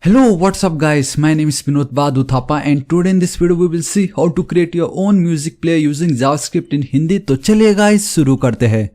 Hello, what's up guys? My name is Vinod Badhu Thapa and today in this video we will see how to create your own music player using JavaScript in Hindi। तो चलिए guys शुरू करते हैं।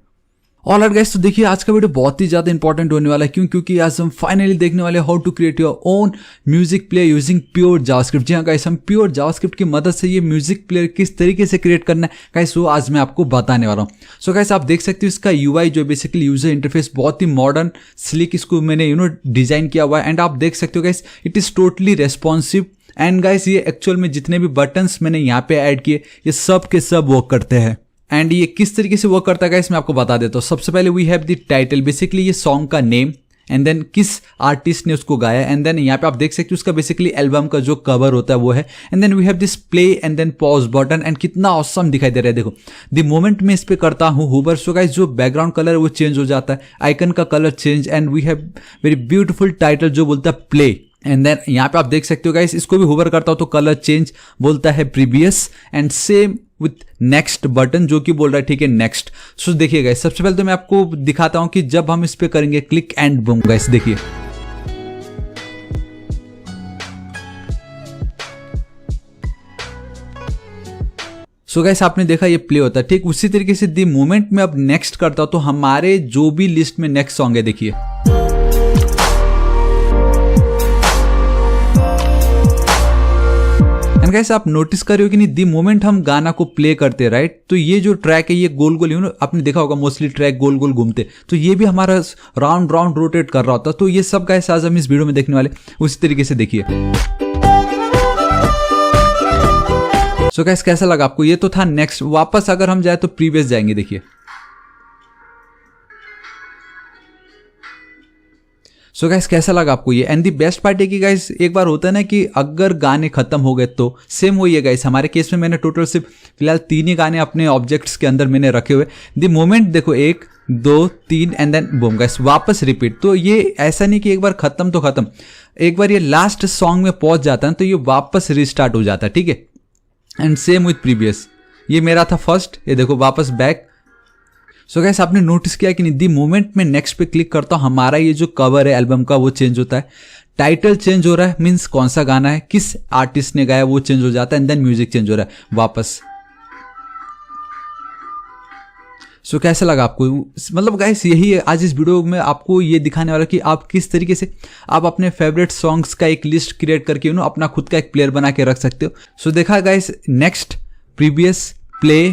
Alright guys, तो देखिए आज का video बहुत ही ज्यादा इंपॉर्टेंट होने वाला है। क्यों? क्योंकि आज हम फाइनली देखने वाले how to create your own music player using pure JavaScript. जी हाँ गाइस, हम प्योर जावास्क्रिप्ट की मदद से ये म्यूजिक प्लेयर किस तरीके से क्रिएट करना है गाइस वो आज मैं आपको बताने वाला हूँ। सो गाइस आप देख सकते हो इसका यूआई जो बेसिकली यूजर इंटरफेस बहुत ही मॉडर्न स्लिक इसको मैंने डिजाइन किया हुआ है। एंड आप देख सकते हो guys it is totally responsive. And guys ये एक्चुअल में जितने भी बटन्स मैंने यहाँ पे ऐड किए ये सब के सब वर्क करते हैं। एंड ये किस तरीके से वर्क करता है गाइस मैं आपको बता देता हूँ। सबसे पहले we have the title, basically ये सॉन्ग का नेम, एंड देन किस आर्टिस्ट ने उसको गाया, एंड देन यहाँ पे आप देख सकते हो उसका बेसिकली एल्बम का जो कवर होता है वो है। And then we have this play and then pause button. And कितना ऑसम दिखाई दे रहा है, देखो द मोमेंट में इस पे करता हूँ होवर सो गाइस जो बैकग्राउंड कलर है वो चेंज हो जाता है, आइकन का colour change, and we have very beautiful title जो बोलता है प्ले। एंड देन यहाँ पे आप देख सकते हो गाइस इसको भी होवर करता हूं तो कलर चेंज बोलता है previous, and same with next button जो कि बोल रहा है ठीक है नेक्स्ट। सो देखिए गाइस सबसे पहले तो मैं आपको दिखाता हूं कि जब हम इस पे करेंगे क्लिक एंड बूम गाइस देखिए। सो गाइस आपने देखा ये प्ले होता है। ठीक उसी तरीके से द मोमेंट में अब नेक्स्ट करता हूं तो हमारे जो भी लिस्ट में नेक्स्ट सॉन्ग है देखिए। एंड गाइस आप नोटिस कर रहे हो कि नहीं, दी मोमेंट हम गाना को प्ले करते हैं राइट, तो ये जो ट्रैक है ये गोल गोल आपने देखा होगा मोस्टली ट्रैक गोल गोल घूमते, तो ये भी हमारा राउंड राउंड रोटेट कर रहा होता। तो ये सब गाइस आज हम इस वीडियो में देखने वाले उसी तरीके से देखिए। सो गाइस कैसा लगा आपको? ये तो था नेक्स्ट। वापस अगर हम जाए तो प्रीवियस जाएंगे देखिए। सो गाइस कैसा लगा आपको ये? एंड दी बेस्ट पार्ट है कि गाइस एक बार होता है ना कि अगर गाने खत्म हो गए तो सेम वही है गाइस। हमारे केस में मैंने टोटल सिर्फ फिलहाल 3 ही गाने अपने ऑब्जेक्ट्स के अंदर मैंने रखे हुए। दी मोमेंट देखो 1 2 3 एंड देन बूम गाइस वापस रिपीट। तो ये ऐसा नहीं कि एक बार खत्म तो खत्म, एक बार ये लास्ट सॉन्ग में पहुंच जाता है तो ये वापस रिस्टार्ट हो जाता है ठीक है। एंड सेम विथ प्रीवियस, ये मेरा था फर्स्ट, ये देखो वापस बैक। सो गाइस आपने नोटिस किया कि नहीं, दी मोमेंट में नेक्स्ट पे क्लिक करता हूं हमारा ये जो कवर है एल्बम का वो चेंज होता है, टाइटल चेंज हो रहा है, मींस कौन सा गाना है किस आर्टिस्ट ने गाया वो चेंज हो जाता है, एंड देन म्यूजिक चेंज हो रहा है वापस। सो कैसा लगा आपको? मतलब गाइस यही है आज इस वीडियो में आपको ये दिखाने वाला कि आप किस तरीके से आप अपने फेवरेट सॉन्ग्स का एक लिस्ट क्रिएट करके अपना खुद का एक प्लेयर बना के रख सकते हो। सो देखा guys next previous play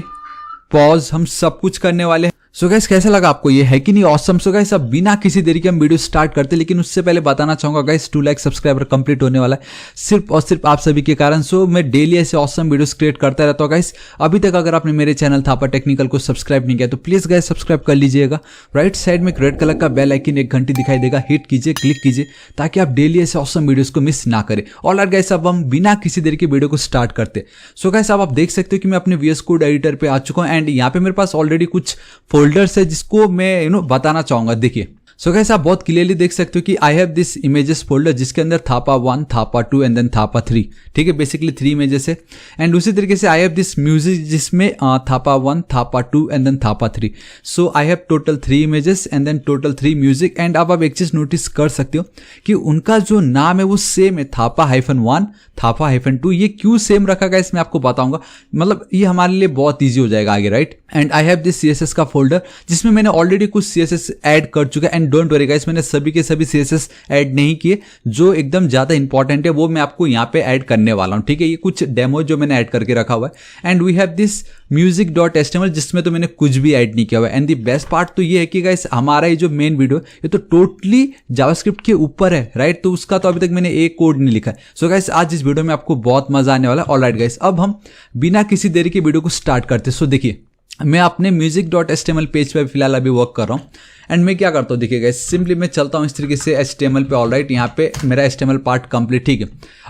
pause हम सब कुछ करने वाले हैं। सो गाइस कैसा लगा आपको? ये है कि नहीं ऑसम? सो गाइस अब बिना किसी देरी के हम वीडियो स्टार्ट करते, लेकिन उससे पहले बताना चाहूंगा गाइस 2 लाख सब्सक्राइबर कंप्लीट होने वाला है सिर्फ और सिर्फ आप सभी के कारण। सो मैं डेली ऐसे ऑसम वीडियोस क्रिएट करता रहता हूँ गाइस। अभी तक अगर आपने मेरे चैनल थापा टेक्निकल को सब्सक्राइब नहीं किया तो प्लीज गाइस सब्सक्राइब कर लीजिएगा। राइट साइड में एक रेड कलर का बेल आइकन एक घंटी दिखाई देगा, हिट कीजिए क्लिक कीजिए ताकि आप डेली ऐसे ऑसम वीडियोस को मिस ना करें। ऑलराइट गाइस अब हम बिना किसी देरी के वीडियो को स्टार्ट करते। सो गाइस अब आप देख सकते हो कि मैं अपने VS कोड एडिटर पे आ चुका हूँ एंड यहाँ पे मेरे पास ऑलरेडी कुछ फोल्डर्स है जिसको मैं बताना चाहूंगा देखिए। सो गाइस आप बहुत क्लियरली देख सकते हो कि आई हैव दिस इमेजेस फोल्डर जिसके अंदर थापा 1 थापा 2 एंड देन थापा 3 ठीक है, बेसिकली 3 इमेजेस है। एंड उसी तरीके से आई हैव दिस म्यूजिक जिसमें Thapa 1 Thapa 2 and then Thapa 3। So I have total 3 images and then total 3 music. And अब आप एक चीज नोटिस कर सकते हो कि उनका जो नाम है वो सेम है, थापा -1 थापा -2। ये क्यों सेम रखा गया मैं आपको बताऊंगा, मतलब ये हमारे लिए बहुत ईजी हो जाएगा आगे right. And I have this CSS का फोल्डर जिसमें मैंने ऑलरेडी कुछ CSS ऐड कर चुका है। एंड डोंट वरी गाइस मैंने सभी के सभी CSS ऐड नहीं किए, जो एकदम ज्यादा इंपॉर्टेंट है वो मैं आपको यहाँ पे ऐड करने वाला हूँ ठीक है। ये कुछ डेमो जो मैंने ऐड करके रखा हुआ है। And we have this music.html जिसमें तो मैंने कुछ भी ऐड नहीं किया हुआ है। एंड द बेस्ट पार्ट तो ये है कि गाइस हमारा ये जो मेन वीडियो ये तो टोटली जावास्क्रिप्ट के ऊपर है राइट, तो उसका तो अभी तक मैंने एक कोड नहीं लिखा है। सो गाइस आज इस वीडियो में आपको बहुत मजा आने वाला है। ऑलराइट गाइस अब हम बिना किसी देरी के वीडियो को स्टार्ट करते। सो देखिए मैं अपने music.html पेज पे फिलहाल अभी वर्क कर रहा हूँ। एंड मैं क्या करता हूँ देखिए गाइस, सिंपली मैं चलता हूँ इस तरीके से HTML पे। ऑलराइट यहाँ पे मेरा HTML पार्ट कंप्लीट ठीक है।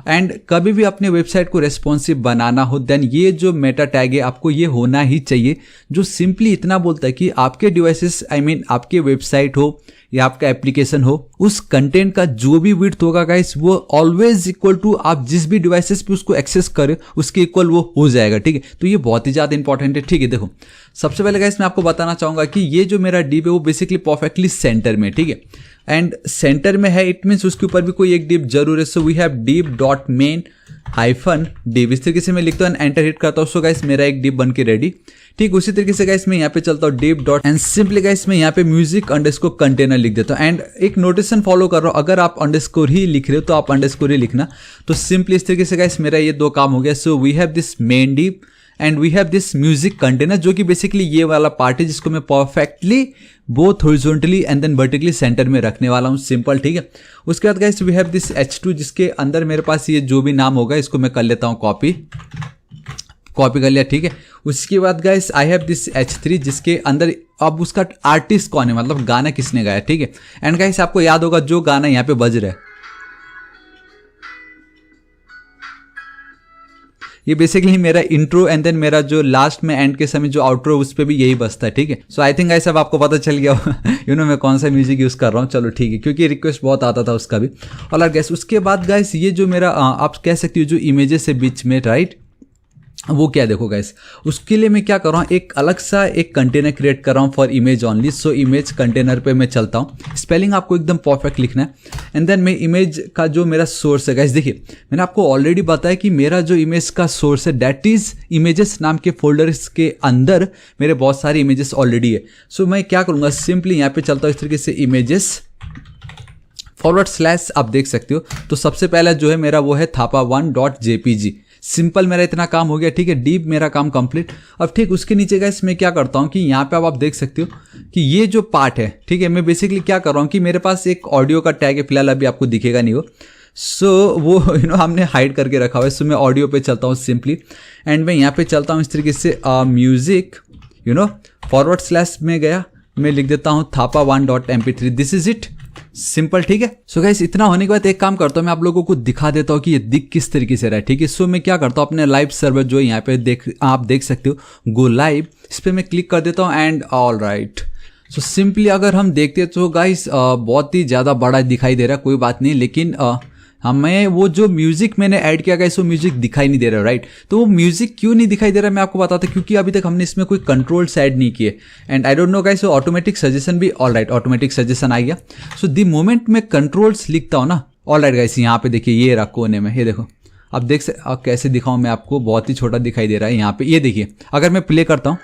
एंड कभी भी अपने वेबसाइट को रेस्पॉन्सिव बनाना हो देन ये जो मेटा टैग है आपको ये होना ही चाहिए, जो सिंपली इतना बोलता है कि आपके डिवाइसेस आपके वेबसाइट हो या आपका एप्लीकेशन हो उस कंटेंट का जो भी विड्थ होगा गाइस वो ऑलवेज इक्वल टू आप जिस भी डिवाइसेस पे उसको एक्सेस करें उसके इक्वल वो हो जाएगा ठीक है। तो ये बहुत ही ज्यादा इंपॉर्टेंट है ठीक है। देखो सबसे पहले गाइस मैं आपको बताना चाहूंगा कि ये जो मेरा डिव है वो बेसिकली परफेक्टली सेंटर में ठीक है। एंड सेंटर में है, इट मीन्स उसके ऊपर भी कोई एक डिप जरूर है। So we have div dot main hyphen div, इस तरीके से मैं लिखता हूँ, एंटर हिट करता हूँ। सो गाइस मेरा एक डिप बन के रेडी। ठीक उसी तरीके से गाइस मैं यहाँ पे चलता हूँ div dot and simply guys मैं यहाँ पे म्यूजिक अंडरस्कोर कंटेनर लिख देता हूँ। एंड एक नोटेशन फॉलो कर रहा हूँ, अगर आप अंडरस्कोर ही लिख रहे हो तो आप अंडरस्कोर ही लिखना। तो सिंपली इस तरीके से गाइस मेरा ये दो काम हो गया। So we have this main div and we have this music container, जो कि बेसिकली ये वाला पार्ट है जिसको मैं perfectly both horizontally and then vertically centre में रखने वाला हूँ। सिंपल, ठीक है। उसके बाद guys we have this H2, जिसके अंदर मेरे पास ये जो भी नाम होगा इसको मैं कर लेता हूँ कॉपी कर लिया, ठीक है। उसके बाद guys I have this H3, जिसके अंदर अब उसका आर्टिस्ट कौन है, मतलब गाना किसने गाया, ठीक है। एंड गाइस आपको याद होगा जो गाना यहाँ पे बज रहा है, ये बेसिकली मेरा इंट्रो एंड देन मेरा जो लास्ट में एंड के समय जो आउट्रो उस पर भी यही बजता है, ठीक है। सो आई थिंक गाइस अब आपको पता चल गया यू नो मैं कौन सा म्यूजिक यूज कर रहा हूँ। चलो ठीक है, क्योंकि रिक्वेस्ट बहुत आता था उसका भी। और गाइस उसके बाद गाइस ये जो मेरा आप कह सकते हो जो इमेजेस है बीच में, राइट, वो क्या देखो गाइस, उसके लिए मैं क्या कर रहा हूँ, एक अलग सा एक कंटेनर क्रिएट कर रहा हूँ for image only. So image container पे मैं चलता हूँ, स्पेलिंग आपको एकदम परफेक्ट लिखना है। एंड देन मैं इमेज का जो मेरा सोर्स है गाइस, देखिए मैंने आपको ऑलरेडी बताया कि मेरा जो इमेज का सोर्स है दैट इज इमेजेस नाम के फोल्डर्स के अंदर मेरे बहुत सारे इमेजेस ऑलरेडी है। सो मैं क्या करूँगा, सिंपली यहाँ पे चलता हूँ इस तरीके से इमेजेस / आप देख सकते हो। तो सबसे पहला जो है मेरा वो है thapa1.jpg। सिंपल मेरा इतना काम हो गया, ठीक है। डीप मेरा काम कंप्लीट। अब ठीक उसके नीचे गाइस मैं क्या करता हूँ कि यहाँ पे अब आप देख सकते हो कि ये जो पार्ट है, ठीक है, मैं बेसिकली क्या कर रहा हूँ कि मेरे पास एक ऑडियो का टैग है, फिलहाल अभी आपको दिखेगा नहीं वो। सो वो हमने हाइड करके रखा हुआ है। सो मैं ऑडियो पे चलता हूँ सिंपली, एंड मैं यहाँ पे चलता हूँ इस तरीके से म्यूजिक / में गया, मैं लिख देता हूँ thapa1.mp3, this is it, simple, ठीक है। सो गाइस इतना होने के बाद एक काम करता हूँ, मैं आप लोगों को दिखा देता हूँ कि ये दिख किस तरीके से रहा है, ठीक है। सो मैं क्या करता हूँ, अपने लाइव सर्वर जो यहाँ पे आप देख सकते हो गो लाइव, इस पर मैं क्लिक कर देता हूँ and all right. So simply अगर हम देखते हैं तो गाइस बहुत ही ज़्यादा बड़ा दिखाई दे रहा है, कोई बात नहीं, लेकिन हमें वो जो म्यूजिक मैंने ऐड किया गया वो म्यूजिक दिखाई नहीं दे रहा, राइट। तो वो म्यूजिक क्यों नहीं दिखाई दे रहा मैं आपको बताता, क्योंकि अभी तक हमने इसमें कोई कंट्रोल्स ऐड नहीं किए। And I don't know guys, automatic suggestion भी, ऑल राइट, ऑटोमेटिक सजेशन आ गया। सो द मोमेंट मैं कंट्रोल्स लिखता हूँ ना, ऑल राइट गाइस, यहाँ पे देखिए ये रहा कोने में, ये देखो, अब कैसे दिखाऊँ मैं आपको, बहुत ही छोटा दिखाई दे रहा है यहाँ पे, ये देखिए। अगर मैं प्ले करता हूँ,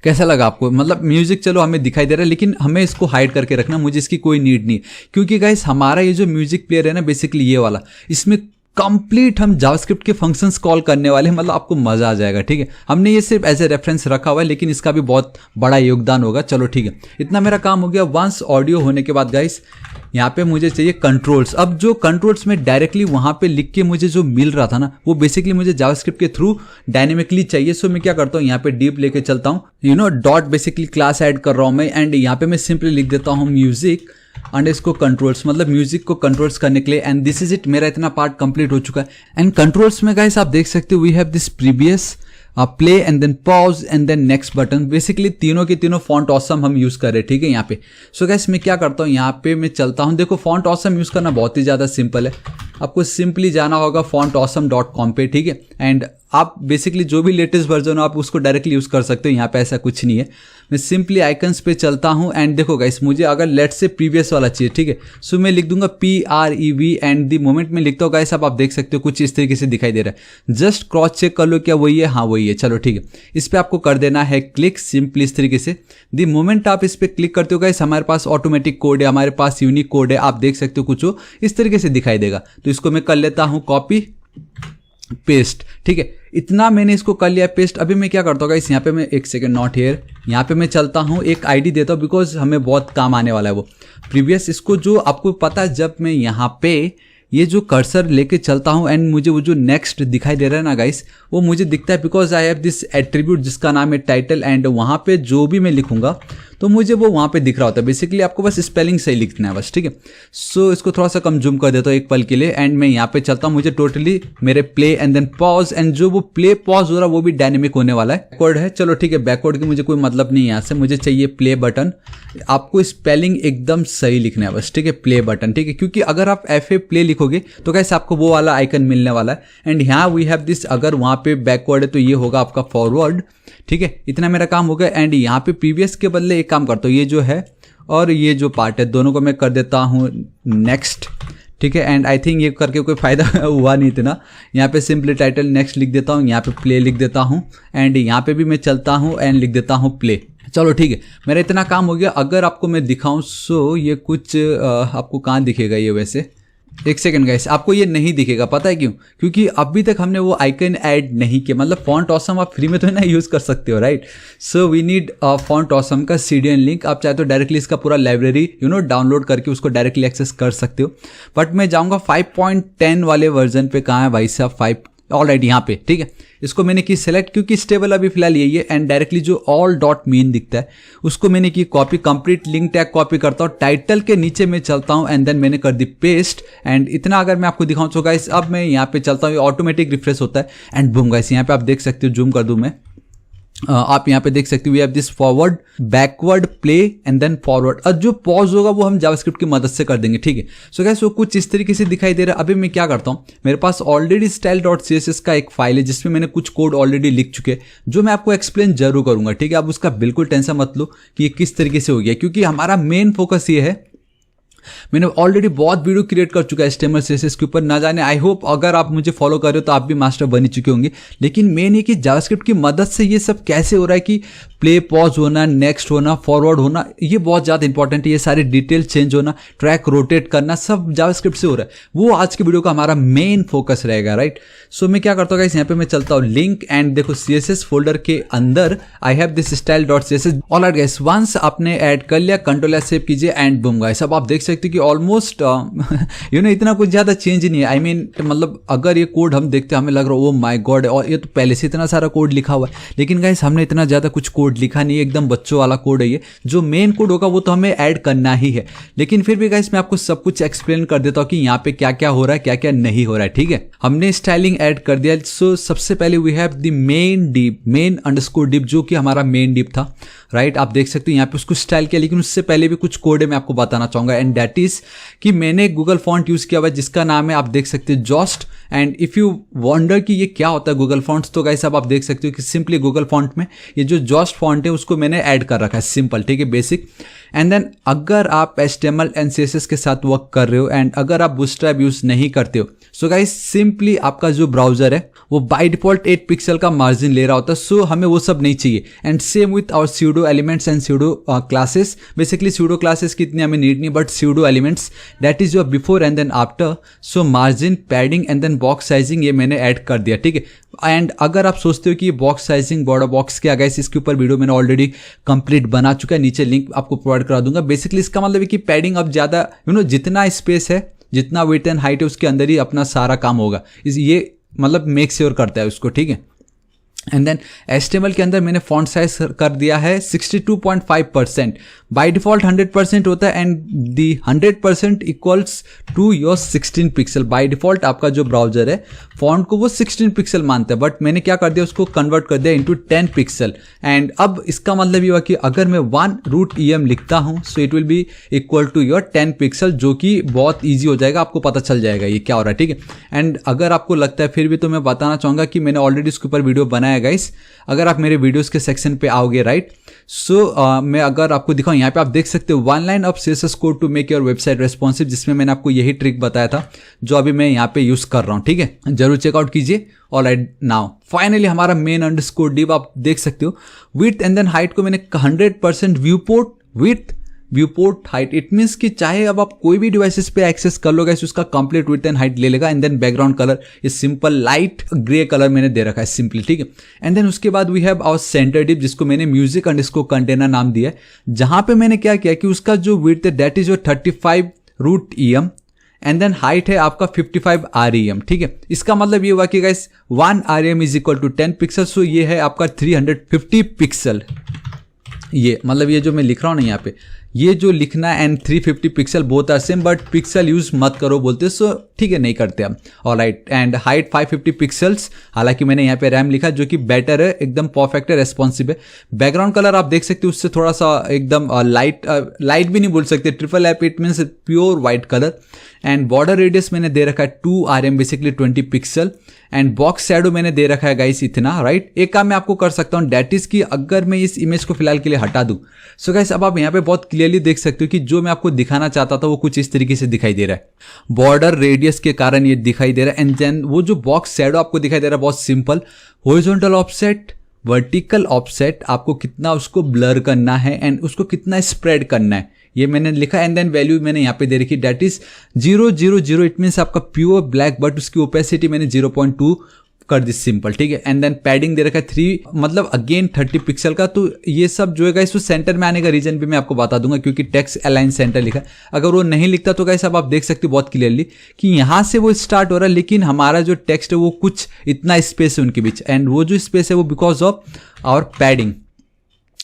कैसा लगा आपको, मतलब म्यूजिक चलो हमें दिखाई दे रहा है, लेकिन हमें इसको हाइड करके रखना, मुझे इसकी कोई नीड नहीं, क्योंकि गाइस हमारा ये जो म्यूजिक प्लेयर है ना बेसिकली ये वाला, इसमें कंप्लीट हम जावास्क्रिप्ट के फंक्शंस कॉल करने वाले हैं, मतलब आपको मजा आ जाएगा, ठीक है। हमने ये सिर्फ एज ए रेफरेंस रखा हुआ है, लेकिन इसका भी बहुत बड़ा योगदान होगा। चलो ठीक है, इतना मेरा काम हो गया। वंस ऑडियो होने के बाद गाइस यहाँ पे मुझे चाहिए कंट्रोल्स। अब जो कंट्रोल्स में डायरेक्टली वहाँ पे लिख के मुझे जो मिल रहा था ना, वो बेसिकली मुझे जावास्क्रिप्ट के थ्रू डायनेमिकली चाहिए। सो मैं क्या करता हूँ, यहाँ पे डीप लेके चलता हूँ, डॉट बेसिकली क्लास ऐड कर रहा हूँ मैं, एंड यहाँ पे मैं सिंपली लिख देता हूँ म्यूजिक एंड इसको कंट्रोल्स, मतलब म्यूजिक को कंट्रोल्स करने के लिए। एंड दिस इज इट, मेरा इतना पार्ट कंप्लीट हो चुका है। एंड कंट्रोल्स में गाइस आप देख सकते हो we have this previous, play and then pause and then next button, basically तीनों के तीनों फॉन्ट ऑसम हम यूज कर रहे हैं, ठीक है यहाँ पे। सो गाइस मैं क्या करता हूँ, यहाँ पे मैं चलता हूँ, देखो फॉन्ट ऑसम यूज करना बहुत ही ज्यादा सिंपल है, आपको सिंपली जाना होगा fontawesome.com पे, ठीक है। एंड आप बेसिकली जो भी लेटेस्ट वर्जन हो आप उसको डायरेक्टली यूज कर सकते हो, यहाँ पे ऐसा कुछ नहीं है। मैं सिंपली आइकन्स पे चलता हूँ एंड देखो गाइस मुझे अगर लेट से प्रीवियस वाला चाहिए, ठीक है, सो मैं लिख दूंगा PREV एंड द मोमेंट में लिखता हूँ गाइस, अब आप देख सकते हो कुछ इस तरीके से दिखाई दे रहा है। जस्ट क्रॉस चेक कर लो क्या वही है, हाँ वही है, चलो ठीक है। इस पे आपको कर देना है क्लिक, सिंपली इस तरीके से। द मोमेंट आप इस पे क्लिक करते हो गाइस हमारे पास ऑटोमेटिक कोड है, हमारे पास यूनिक कोड है, आप देख सकते हो कुछ हो इस तरीके से दिखाई देगा। तो इसको मैं कर लेता हूँ कॉपी पेस्ट, ठीक है। इतना मैंने इसको कर लिया पेस्ट। अभी मैं क्या करता हूँ गाइस, यहाँ पे मैं एक सेकंड, नॉट हियर, यहाँ पे मैं चलता हूँ, एक आईडी देता हूँ बिकॉज हमें बहुत काम आने वाला है वो प्रीवियस। इसको जो आपको पता है, जब मैं यहाँ पे ये जो कर्सर लेके चलता हूँ एंड मुझे वो जो नेक्स्ट दिखाई दे रहा है ना गाइस, वो मुझे दिखता है because I have this attribute जिसका नाम है टाइटल, एंड वहाँ पे जो भी मैं लिखूंगा तो मुझे वो वहाँ पे दिख रहा होता है। बेसिकली आपको बस स्पेलिंग सही लिखना है बस, ठीक है। सो इसको थोड़ा सा कम जूम कर देता हूँ एक पल के लिए, एंड मैं यहाँ पे चलता हूँ, मुझे टोटली मेरे play and then pause, and जो वो प्ले पॉज हो रहा है वो भी डायनेमिक होने वाला है। बैकवर्ड है, चलो ठीक है, बैकवर्ड की मुझे कोई मतलब नहीं है यहाँ से, मुझे चाहिए प्ले बटन। आपको स्पेलिंग एकदम सही लिखना है बस, ठीक है, प्ले बटन, ठीक है, क्योंकि अगर आप FA प्ले लिखोगे तो कैसे आपको वो वाला आइकन मिलने वाला है। एंड यहाँ वी हैव दिस, अगर वहाँ पे बैकवर्ड है तो ये होगा आपका फॉरवर्ड, ठीक है, इतना मेरा काम हो गया। एंड यहाँ पे प्रीवियस के बदले एक काम करता हूँ, ये जो है और ये जो पार्ट है दोनों को मैं कर देता हूँ नेक्स्ट, ठीक है। एंड आई थिंक ये करके कोई फ़ायदा हुआ नहीं इतना। यहाँ पे सिंपली टाइटल नेक्स्ट लिख देता हूँ, यहाँ पे प्ले लिख देता हूँ एंड यहाँ पे भी मैं चलता हूँ एंड लिख देता हूँ प्ले। चलो ठीक है, मेरा इतना काम हो गया। अगर आपको मैं दिखाऊं सो ये कुछ आपको कहाँ दिखेगा ये, वैसे एक सेकंड गाइस, आपको ये नहीं दिखेगा, पता है क्यों? क्योंकि अभी तक हमने वो आइकन ऐड नहीं किया। मतलब फॉन्ट ऑसम आप फ्री में तो ना यूज़ कर सकते हो, right? So we need font awesome का CDN लिंक। आप चाहे तो डायरेक्टली इसका पूरा लाइब्रेरी डाउनलोड करके उसको डायरेक्टली एक्सेस कर सकते हो। बट मैं जाऊँगा 5.10 वाले वर्जन पे। कहाँ है भाई साहब? 5 ऑलराइट यहाँ पे, ठीक है। इसको मैंने की सेलेक्ट क्योंकि स्टेबल अभी फिलहाल यही है। एंड डायरेक्टली जो ऑल डॉट मेन दिखता है उसको मैंने की copy, complete link tag copy करता हूँ, टाइटल के नीचे मैं चलता हूँ एंड देन मैंने कर दी पेस्ट। एंड इतना अगर मैं आपको दिखाऊँ तो गाइस अब मैं यहाँ पे चलता हूँ, ऑटोमेटिक रिफ्रेश होता है एंड बूम गाइस यहाँ पे आप देख सकते हो, जूम कर दूँ मैं, आप यहाँ पे देख सकते हो we have this forward, backward, play and then forward. और जो पॉज होगा वो हम जावास्क्रिप्ट की मदद से कर देंगे, ठीक है। सो गाइस वो कुछ इस तरीके से दिखाई दे रहा है। अभी मैं क्या करता हूँ, मेरे पास ऑलरेडी style.css का एक फाइल है जिसमें मैंने कुछ कोड ऑलरेडी लिख चुके हैं जो मैं आपको एक्सप्लेन जरूर करूंगा, ठीक है। आप उसका बिल्कुल टेंशन मत लो कि ये किस तरीके से हो गया, क्योंकि हमारा मेन फोकस ये है। मैंने ऑलरेडी बहुत वीडियो क्रिएट कर चुका है HTML CSS के ऊपर, ना जाने आई होप अगर आप मुझे फॉलो कर रहे हो तो आप भी मास्टर बन ही चुके होंगे। लेकिन मेन ये कि जावास्क्रिप्ट की मदद से ये सब कैसे हो रहा है कि प्ले, पॉज होना, नेक्स्ट होना, फॉरवर्ड होना, ये बहुत ज़्यादा इंपॉर्टेंट है। ये सारे डिटेल चेंज होना, ट्रैक रोटेट करना, सब जावास्क्रिप्ट से हो रहा है। वो आज के वीडियो का हमारा मेन फोकस रहेगा, राइट। सो मैं क्या करता हूँ गाइस, यहाँ पे मैं चलता हूँ लिंक एंड देखो CSS फोल्डर के अंदर I have this style.css। Alright guys, once आपने ऐड कर लिया, कंट्रोल सेव कीजिए एंड बूम गाइस। अब आप देख सकते हो कि ऑलमोस्ट इतना कुछ ज़्यादा चेंज नहीं है। आई मीन मतलब अगर ये कोड हम देखते हैं हमें लग रहा है ओ माय गॉड, और ये तो पहले से इतना सारा कोड लिखा हुआ है। लेकिन गाइस हमने इतना ज़्यादा कुछ कोड लिखा नहीं है, एकदम बच्चों वाला कोड है ये। जो मेन कोड होगा वो तो हमें ऐड करना ही है। लेकिन फिर भी गाइस मैं आपको सब कुछ एक्सप्लेन कर देता हूँ कि यहाँ पे क्या क्या हो रहा है, क्या क्या नहीं हो रहा है, ठीक है। हमने स्टाइलिंग ऐड कर दिया। सो सबसे पहले we have the main div, main underscore div, जो कि हमारा मेन डिप था, राइट। आप देख सकते हो यहाँ पे उसको स्टाइल किया। लेकिन उससे पहले भी कुछ कोड है मैं आपको बताना चाहूंगा एंड दैट इज कि मैंने गूगल फॉन्ट यूज किया हुआ है जिसका नाम है, आप देख सकते हो, जॉस्ट। एंड इफ यू वंडर कि ये क्या होता है गूगल फॉन्ट्स, तो गाइस अब आप देख सकते हो कि सिंपली गूगल फॉन्ट में ये जो जॉस्ट फॉन्ट है उसको मैंने ऐड कर रखा है, सिंपल, ठीक है, बेसिक। एंड देन अगर आप HTML एंड CSS के साथ वर्क कर रहे हो एंड अगर आप बूटस्ट्रैप यूज नहीं करते हो, सो गाइस सिंपली आपका जो ब्राउजर है वो बाय डिफॉल्ट 8 पिक्सल का मार्जिन ले रहा होता है। सो हमें वो सब नहीं चाहिए। And same with our pseudo elements and pseudo classes. Basically pseudo classes की इतनी हमें नीड नहीं, but pseudo elements that is your before and then after. So margin, padding and then box sizing ये मैंने ऐड कर दिया, ठीक है। एंड अगर आप सोचते हो कि ये बॉक्स साइजिंग, बॉर्डर बॉक्स क्या गाइस, इसके ऊपर वीडियो मैंने ऑलरेडी कंप्लीट बना चुका है, नीचे लिंक आपको प्रोवाइड करा दूंगा। बेसिकली इसका मतलब है कि पैडिंग अब ज़्यादा जितना स्पेस है, जितना विड्थ एंड हाइट है उसके अंदर ही अपना सारा काम होगा। ये मतलब मेक श्योर करता है उसको, ठीक है। एंड देन HTML के अंदर मैंने फॉन्ट साइज कर दिया है 62.5%। बाय डिफॉल्ट 100% होता है and the 100% equals to your 16 pixel. By default आपका जो ब्राउजर है फॉन्ट को वो 16 पिक्सल मानता है, बट मैंने क्या कर दिया, उसको कन्वर्ट कर दिया इनटू 10 पिक्सल। एंड अब इसका मतलब ये हुआ कि अगर मैं 1 रूट EM लिखता हूँ so it will be equal to your 10 pixel, जो कि बहुत ईजी हो जाएगा, आपको पता चल जाएगा ये क्या हो रहा है, ठीक है। एंड अगर आपको लगता है फिर भी, तो मैं बताना चाहूँगा कि मैंने ऑलरेडी इसके ऊपर वीडियो बनाया गाइस। अगर आप मेरे वीडियोस के सेक्शन पे आओगे, राइट, सो मैं अगर आपको दिखाऊं, यहाँ पे आप देख सकते हो 1 line of CSS code to make your website responsive, जिसमें मैंने आपको यही ट्रिक बताया था जो अभी मैं यहाँ पे यूज कर रहा हूँ, ठीक है। जरूर चेकआउट कीजिए। ऑलराइट, नाउ फाइनली हमारा मेन अंडरस्कोर डिव आप देख सकते हो। विड्थ एंड देन हाइट को मैंने 100% view port, width, view port, height. It means कि चाहे अब आप कोई भी डिवाइसेस पे एक्सेस कर लो गाइस, उसका कंप्लीट विड्थ एंड हाइट ले लेगा। एंड देन बैकग्राउंड कलर ये सिंपल लाइट ग्रे कलर मैंने दे रखा है सिंपली, ठीक है। एंड देन उसके बाद we have our centre div, जिसको मैंने म्यूजिक अंडरस्कोर कंटेनर नाम दिया है, जहां पे मैंने क्या किया कि उसका जो विड्थ है that is your 35 root EM and then height है आपका 55 REM, ठीक है। इसका मतलब ये हुआ कि guys 1 REM is equal to 10 pixel. So ये है आपका 350 पिक्सल। ये मतलब ये जो मैं लिख रहा हूँ ना यहाँ पे, ये जो लिखना and 350 pixel both are same, but pixel use मत करो बोलते, सो ठीक है नहीं करते हम। ऑलराइट, एंड हाइट 550 पिक्सल्स, हालांकि मैंने यहाँ पे रैम लिखा जो कि बेटर है, एकदम परफेक्ट है, रेस्पॉन्सिव है। बैकग्राउंड कलर आप देख सकते हो उससे थोड़ा सा एकदम लाइट भी नहीं बोल सकते, triple app, it means pure white colour. And border radius मैंने दे रखा है 2 RM, basically 20 pixel. And box shadow मैंने दे रखा है गाइस इतना, राइट। एक काम मैं आपको कर सकता हूँ, डेट इज कि अगर मैं इस इमेज को फिलहाल के लिए हटा दूं, सो गाइस अब आप यहाँ पे बहुत क्लियरली देख सकते हो कि जो मैं आपको दिखाना चाहता था वो कुछ इस तरीके से दिखाई दे रहा है। बॉर्डर रेडियस के कारण ये दिखाई दे रहा है। एंड देन वो जो बॉक्स शैडो आपको दिखाई दे रहा है बहुत simple, horizontal offset, vertical offset, आपको कितना उसको ब्लर करना है एंड उसको कितना स्प्रेड करना है ये मैंने लिखा। एंड देन वैल्यू मैंने यहाँ पे दे रखी, डेट इज 000, इट मीन्स आपका प्योर ब्लैक, बट उसकी ओपेसिटी मैंने 0.2 कर दी, सिंपल, ठीक है। एंड देन पैडिंग दे रखा है 3, मतलब अगेन 30 पिक्सल का। तो ये सब जो है गाइस वो सेंटर में आने का रीजन भी मैं आपको बता दूंगा, क्योंकि टेक्स्ट अलाइन सेंटर लिखा है। अगर वो नहीं लिखता तो गाइस अब आप देख सकते हो बहुत क्लियरली कि यहाँ से वो स्टार्ट हो रहा है, लेकिन हमारा जो टेक्स्ट है वो कुछ इतना स्पेस है उनके बीच, एंड वो जो स्पेस है वो बिकॉज ऑफ आवर पैडिंग।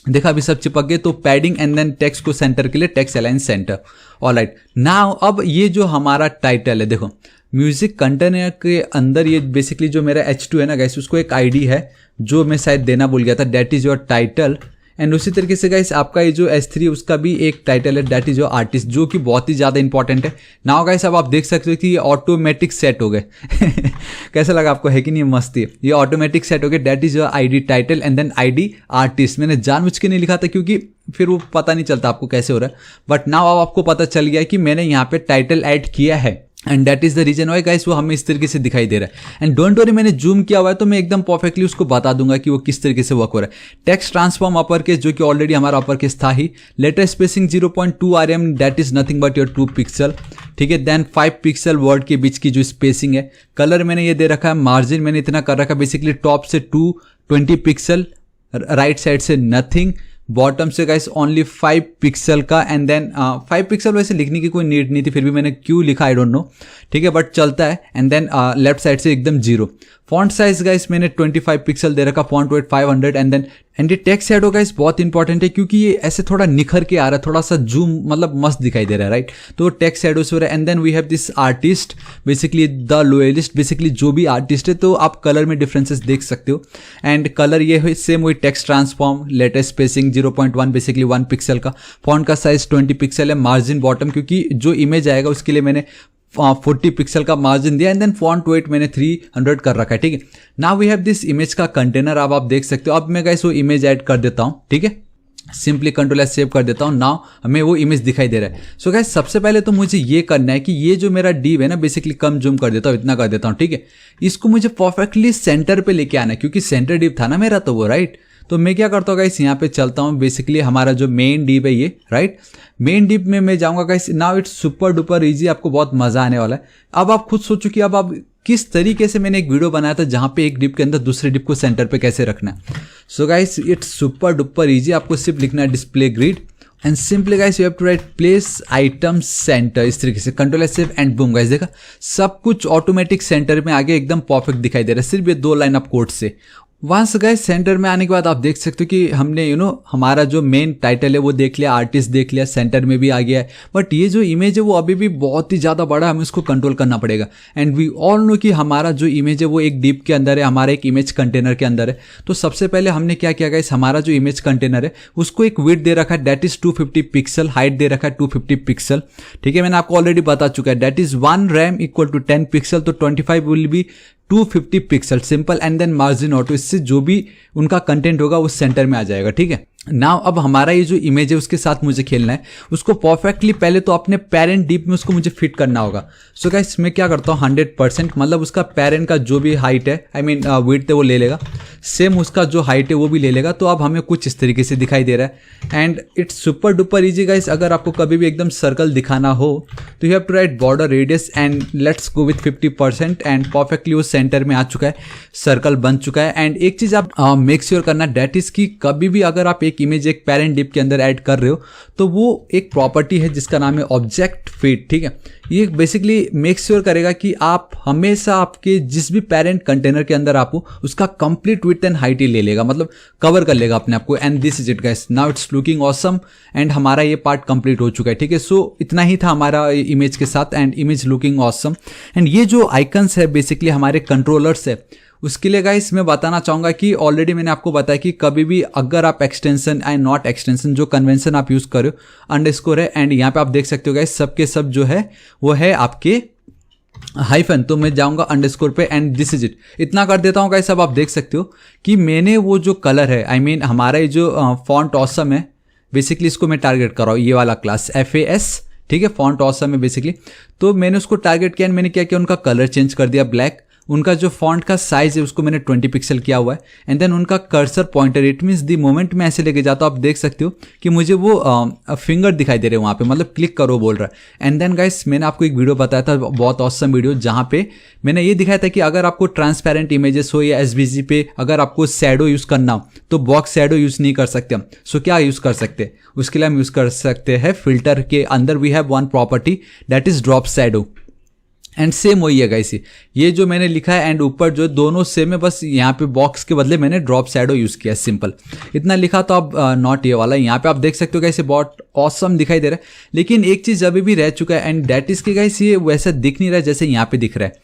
देखा अभी सब चिपक गए, तो पैडिंग एंड देन टेक्स्ट को सेंटर के लिए text align centre. Alright, now अब ये जो हमारा टाइटल है, देखो म्यूजिक कंटेनर के अंदर ये बेसिकली जो मेरा H2 है ना गाइस, उसको एक आईडी है जो मैं शायद देना भूल गया था, that is your title. And उसी तरीके से गाइस आपका ये जो S3 उसका भी एक टाइटल है, डेट इज योर आर्टिस्ट, जो कि बहुत ही ज़्यादा इंपॉर्टेंट है। नाउ गाइस अब आप देख सकते हो कि ये ऑटोमेटिक सेट हो गए कैसा लगा आपको, है कि नहीं, मस्ती है, ये ऑटोमेटिक सेट हो गए। That is your ID title and then ID artist. मैंने जानबूझ के नहीं लिखा था क्योंकि फिर वो पता नहीं चलता आपको कैसे हो रहा है, बट नाउ अब आपको पता चल गया कि मैंने यहाँ पे टाइटल ऐड किया है, and that is the reason why guys वो हमें इस तरीके से दिखाई दे रहा है। एंड डोंट वरी, मैंने जूम किया हुआ है तो मैं एकदम परफेक्टली उसको बता दूंगा कि वो किस तरीके से वर्क हो रहा है। टेक्स्ट ट्रांसफॉर्म अपर केस, जो कि ऑलरेडी हमारा अपर केस था ही। Letter spacing 0.2 RM, that is nothing but your 2 pixel, ठीक है। देन 5 पिक्सल वर्ड के बीच की जो स्पेसिंग है। कलर मैंने ये दे रखा है, मार्जिन मैंने इतना कर रखा है, बेसिकली टॉप से 220 पिक्सल, राइट साइड से नथिंग, बॉटम से गाइस ओनली 5 पिक्सल का। एंड देन 5 पिक्सल वैसे लिखने की कोई नीड नहीं थी, फिर भी मैंने क्यों लिखा आई डोंट नो, ठीक है, बट चलता है। एंड देन लेफ्ट साइड से एकदम 0। फॉन्ट साइज गाइस मैंने 25 पिक्सल दे रखा, फॉन्ट वेट 500। एंड देन ये टेक्स्ट शैडो गाइस बहुत इंपॉर्टेंट है, क्योंकि ये ऐसे थोड़ा निखर के आ रहा है, थोड़ा सा जूम, मतलब मस्त दिखाई दे रहा है, राइट। तो टेक्स्ट शैडो से हो रहा है। And then we have this artist, basically the loyalist, basically जो भी आर्टिस्ट है, तो आप कलर में डिफरेंसेस देख सकते हो। एंड कलर ये है सेम वही, text transform, latest spacing 0.1, basically 1 pixel का। फॉन्ट का साइज 20 पिक्सल है। मार्जिन बॉटम, क्योंकि जो इमेज आएगा उसके लिए मैंने 40 पिक्सल का मार्जिन दिया। एंड देन फॉन्ट वेट मैंने 300 कर रखा है, ठीक है। Now we have this image का कंटेनर, अब आप देख सकते हो। अब मैं गाइस वो इमेज ऐड कर देता हूँ, ठीक है, सिंपली कंट्रोल सेव कर देता हूँ। नाउ हमें वो इमेज दिखाई दे रहा है। सो गाइस सबसे पहले तो मुझे ये करना है कि ये जो मेरा डिव है ना, बेसिकली कम जूम कर देता हूँ, इतना कर देता हूँ, ठीक है। इसको मुझे परफेक्टली सेंटर पे लेके आना है, क्योंकि सेंटर डिव था ना मेरा, तो वो राइट। तो मैं क्या करता हूँ गाइस, यहाँ पे चलता हूँ, बेसिकली हमारा जो मेन डिव है ये, राइट। मेन डिप में मैं जाऊंगा guys. Now it's super duper easy, आपको बहुत मजा आने वाला है। अब आप खुद सोचो कि अब आप किस तरीके से मैंने एक वीडियो बनाया था जहां पे एक डिप के अंदर दूसरे डिप को सेंटर पे कैसे रखना है। So guys it's super duper easy, आपको सिर्फ लिखना है display grid and simply guys you have to write place item centre, इस तरीके से control save and boom guys. देखा सब कुछ ऑटोमेटिक सेंटर में आगे एकदम परफेक्ट दिखाई दे रहा है, सिर्फ ये 2 लाइन ऑफ कोड से। वंस गाइस सेंटर में आने के बाद आप देख सकते हो कि हमने हमारा जो मेन टाइटल है वो देख लिया, आर्टिस्ट देख लिया, सेंटर में भी आ गया है। बट ये जो इमेज है वो अभी भी बहुत ही ज़्यादा बड़ा है, हमें इसको कंट्रोल करना पड़ेगा। एंड वी ऑल नो कि हमारा जो इमेज है वो एक डिप के अंदर है, हमारा एक इमेज कंटेनर के अंदर है। तो सबसे पहले हमने क्या किया गाइस, हमारा जो इमेज कंटेनर है उसको एक विड्थ दे रखा है, दैट इज 250 पिक्सल, हाइट दे रखा है 250 पिक्सल, ठीक है। मैंने आपको ऑलरेडी बता चुका है, that is 1 rem equal to 10 pixel, तो 25 will be 250 pixel, simple. And then margin auto, इससे जो भी उनका कंटेंट होगा वो सेंटर में आ जाएगा, ठीक है। नाउ अब हमारा ये जो इमेज है उसके साथ मुझे खेलना है, उसको परफेक्टली पहले तो अपने पेरेंट डिप में उसको मुझे फिट करना होगा। सो गाइस मैं क्या करता हूँ 100%, मतलब उसका पेरेंट का जो भी हाइट है, आई मीन विड्थ है वो ले लेगा, सेम उसका जो हाइट है वो भी ले लेगा। तो अब हमें कुछ इस तरीके से दिखाई दे रहा है and it's super duper easy guys. अगर आपको कभी भी एकदम सर्कल दिखाना हो तो you have to write border radius and let's go with 50% and perfectly वो सेंटर में आ चुका है, सर्कल बन चुका है। एंड एक चीज आप मेक श्योर करना, दैट इज कि कभी भी अगर आप एक एक इमेज एक पेरेंट डिप के अंदर ऐड कर रहे हो तो वो एक प्रॉपर्टी है जिसका नाम है ऑब्जेक्ट फिट, ठीक है। ये बेसिकली मेक श्योर करेगा कि आप हमेशा आपके जिस भी पेरेंट कंटेनर के अंदर आप हो उसका कंप्लीट विड्थ एंड हाइट ही ले लेगा, मतलब कवर कर लेगा अपने आप को। And this is it guys, now it's looking awesome and हमारा ये पार्ट कंप्लीट हो चुका है, ठीक है। सो इतना ही था हमारा इमेज के साथ and image looking awesome. And ये जो आइकन्स है बेसिकली हमारे कंट्रोलर्स है, उसके लिए गाइस मैं बताना चाहूँगा कि ऑलरेडी मैंने आपको बताया कि कभी भी अगर आप एक्सटेंशन एंड नॉट एक्सटेंशन जो कन्वेंशन आप यूज़ करो अंडरस्कोर है एंड यहाँ पे आप देख सकते हो गाइस सब के सब जो है वो है आपके हाइफन, तो मैं जाऊंगा अंडरस्कोर पे एंड दिस इज इट, इतना कर देता हूँ गाइस। अब आप देख सकते हो कि मैंने वो जो कलर है आई मीन हमारा ये जो फॉन्ट ऑसम है बेसिकली इसको मैं टारगेट कर रहा हूँ, ये वाला क्लास FAS, ठीक है। फॉन्ट ऑसम है बेसिकली, तो मैंने उसको टारगेट किया एंड मैंने क्या किया उनका कलर चेंज कर दिया ब्लैक, उनका जो फॉन्ट का साइज है उसको मैंने 20 पिक्सल किया हुआ है एंड देन उनका cursor pointer, it means the moment मैं ऐसे लेके जाता हूँ आप देख सकते हो कि मुझे वो फिंगर दिखाई दे रहे हैं वहाँ पे, मतलब क्लिक करो बोल रहा है। एंड देन गाइस मैंने आपको एक वीडियो बताया था, बहुत ऑसम वीडियो, जहाँ पे मैंने ये दिखाया था कि अगर आपको ट्रांसपेरेंट इमेजेस हो या SVG पे अगर आपको शैडो यूज़ करना हो तो बॉक्स शैडो यूज़ नहीं कर सकते हम। सो क्या यूज़ कर सकते हैं उसके लिए हम यूज़ कर सकते हैं फिल्टर के अंदर we have one property that is drop shadow and same वही है गाइस, ये जो मैंने लिखा है एंड ऊपर जो दोनों सेम है, बस यहाँ पे बॉक्स के बदले मैंने ड्रॉप शैडो यूज़ किया, सिंपल इतना लिखा। तो अब नॉट ये वाला, यहाँ पे आप देख सकते हो गाइस बहुत ऑसम दिखाई दे रहा है, लेकिन एक चीज़ अभी भी रह चुका है एंड दैट इज के गाइस ये वैसा दिख नहीं रहा है जैसे यहाँ पे दिख रहा है।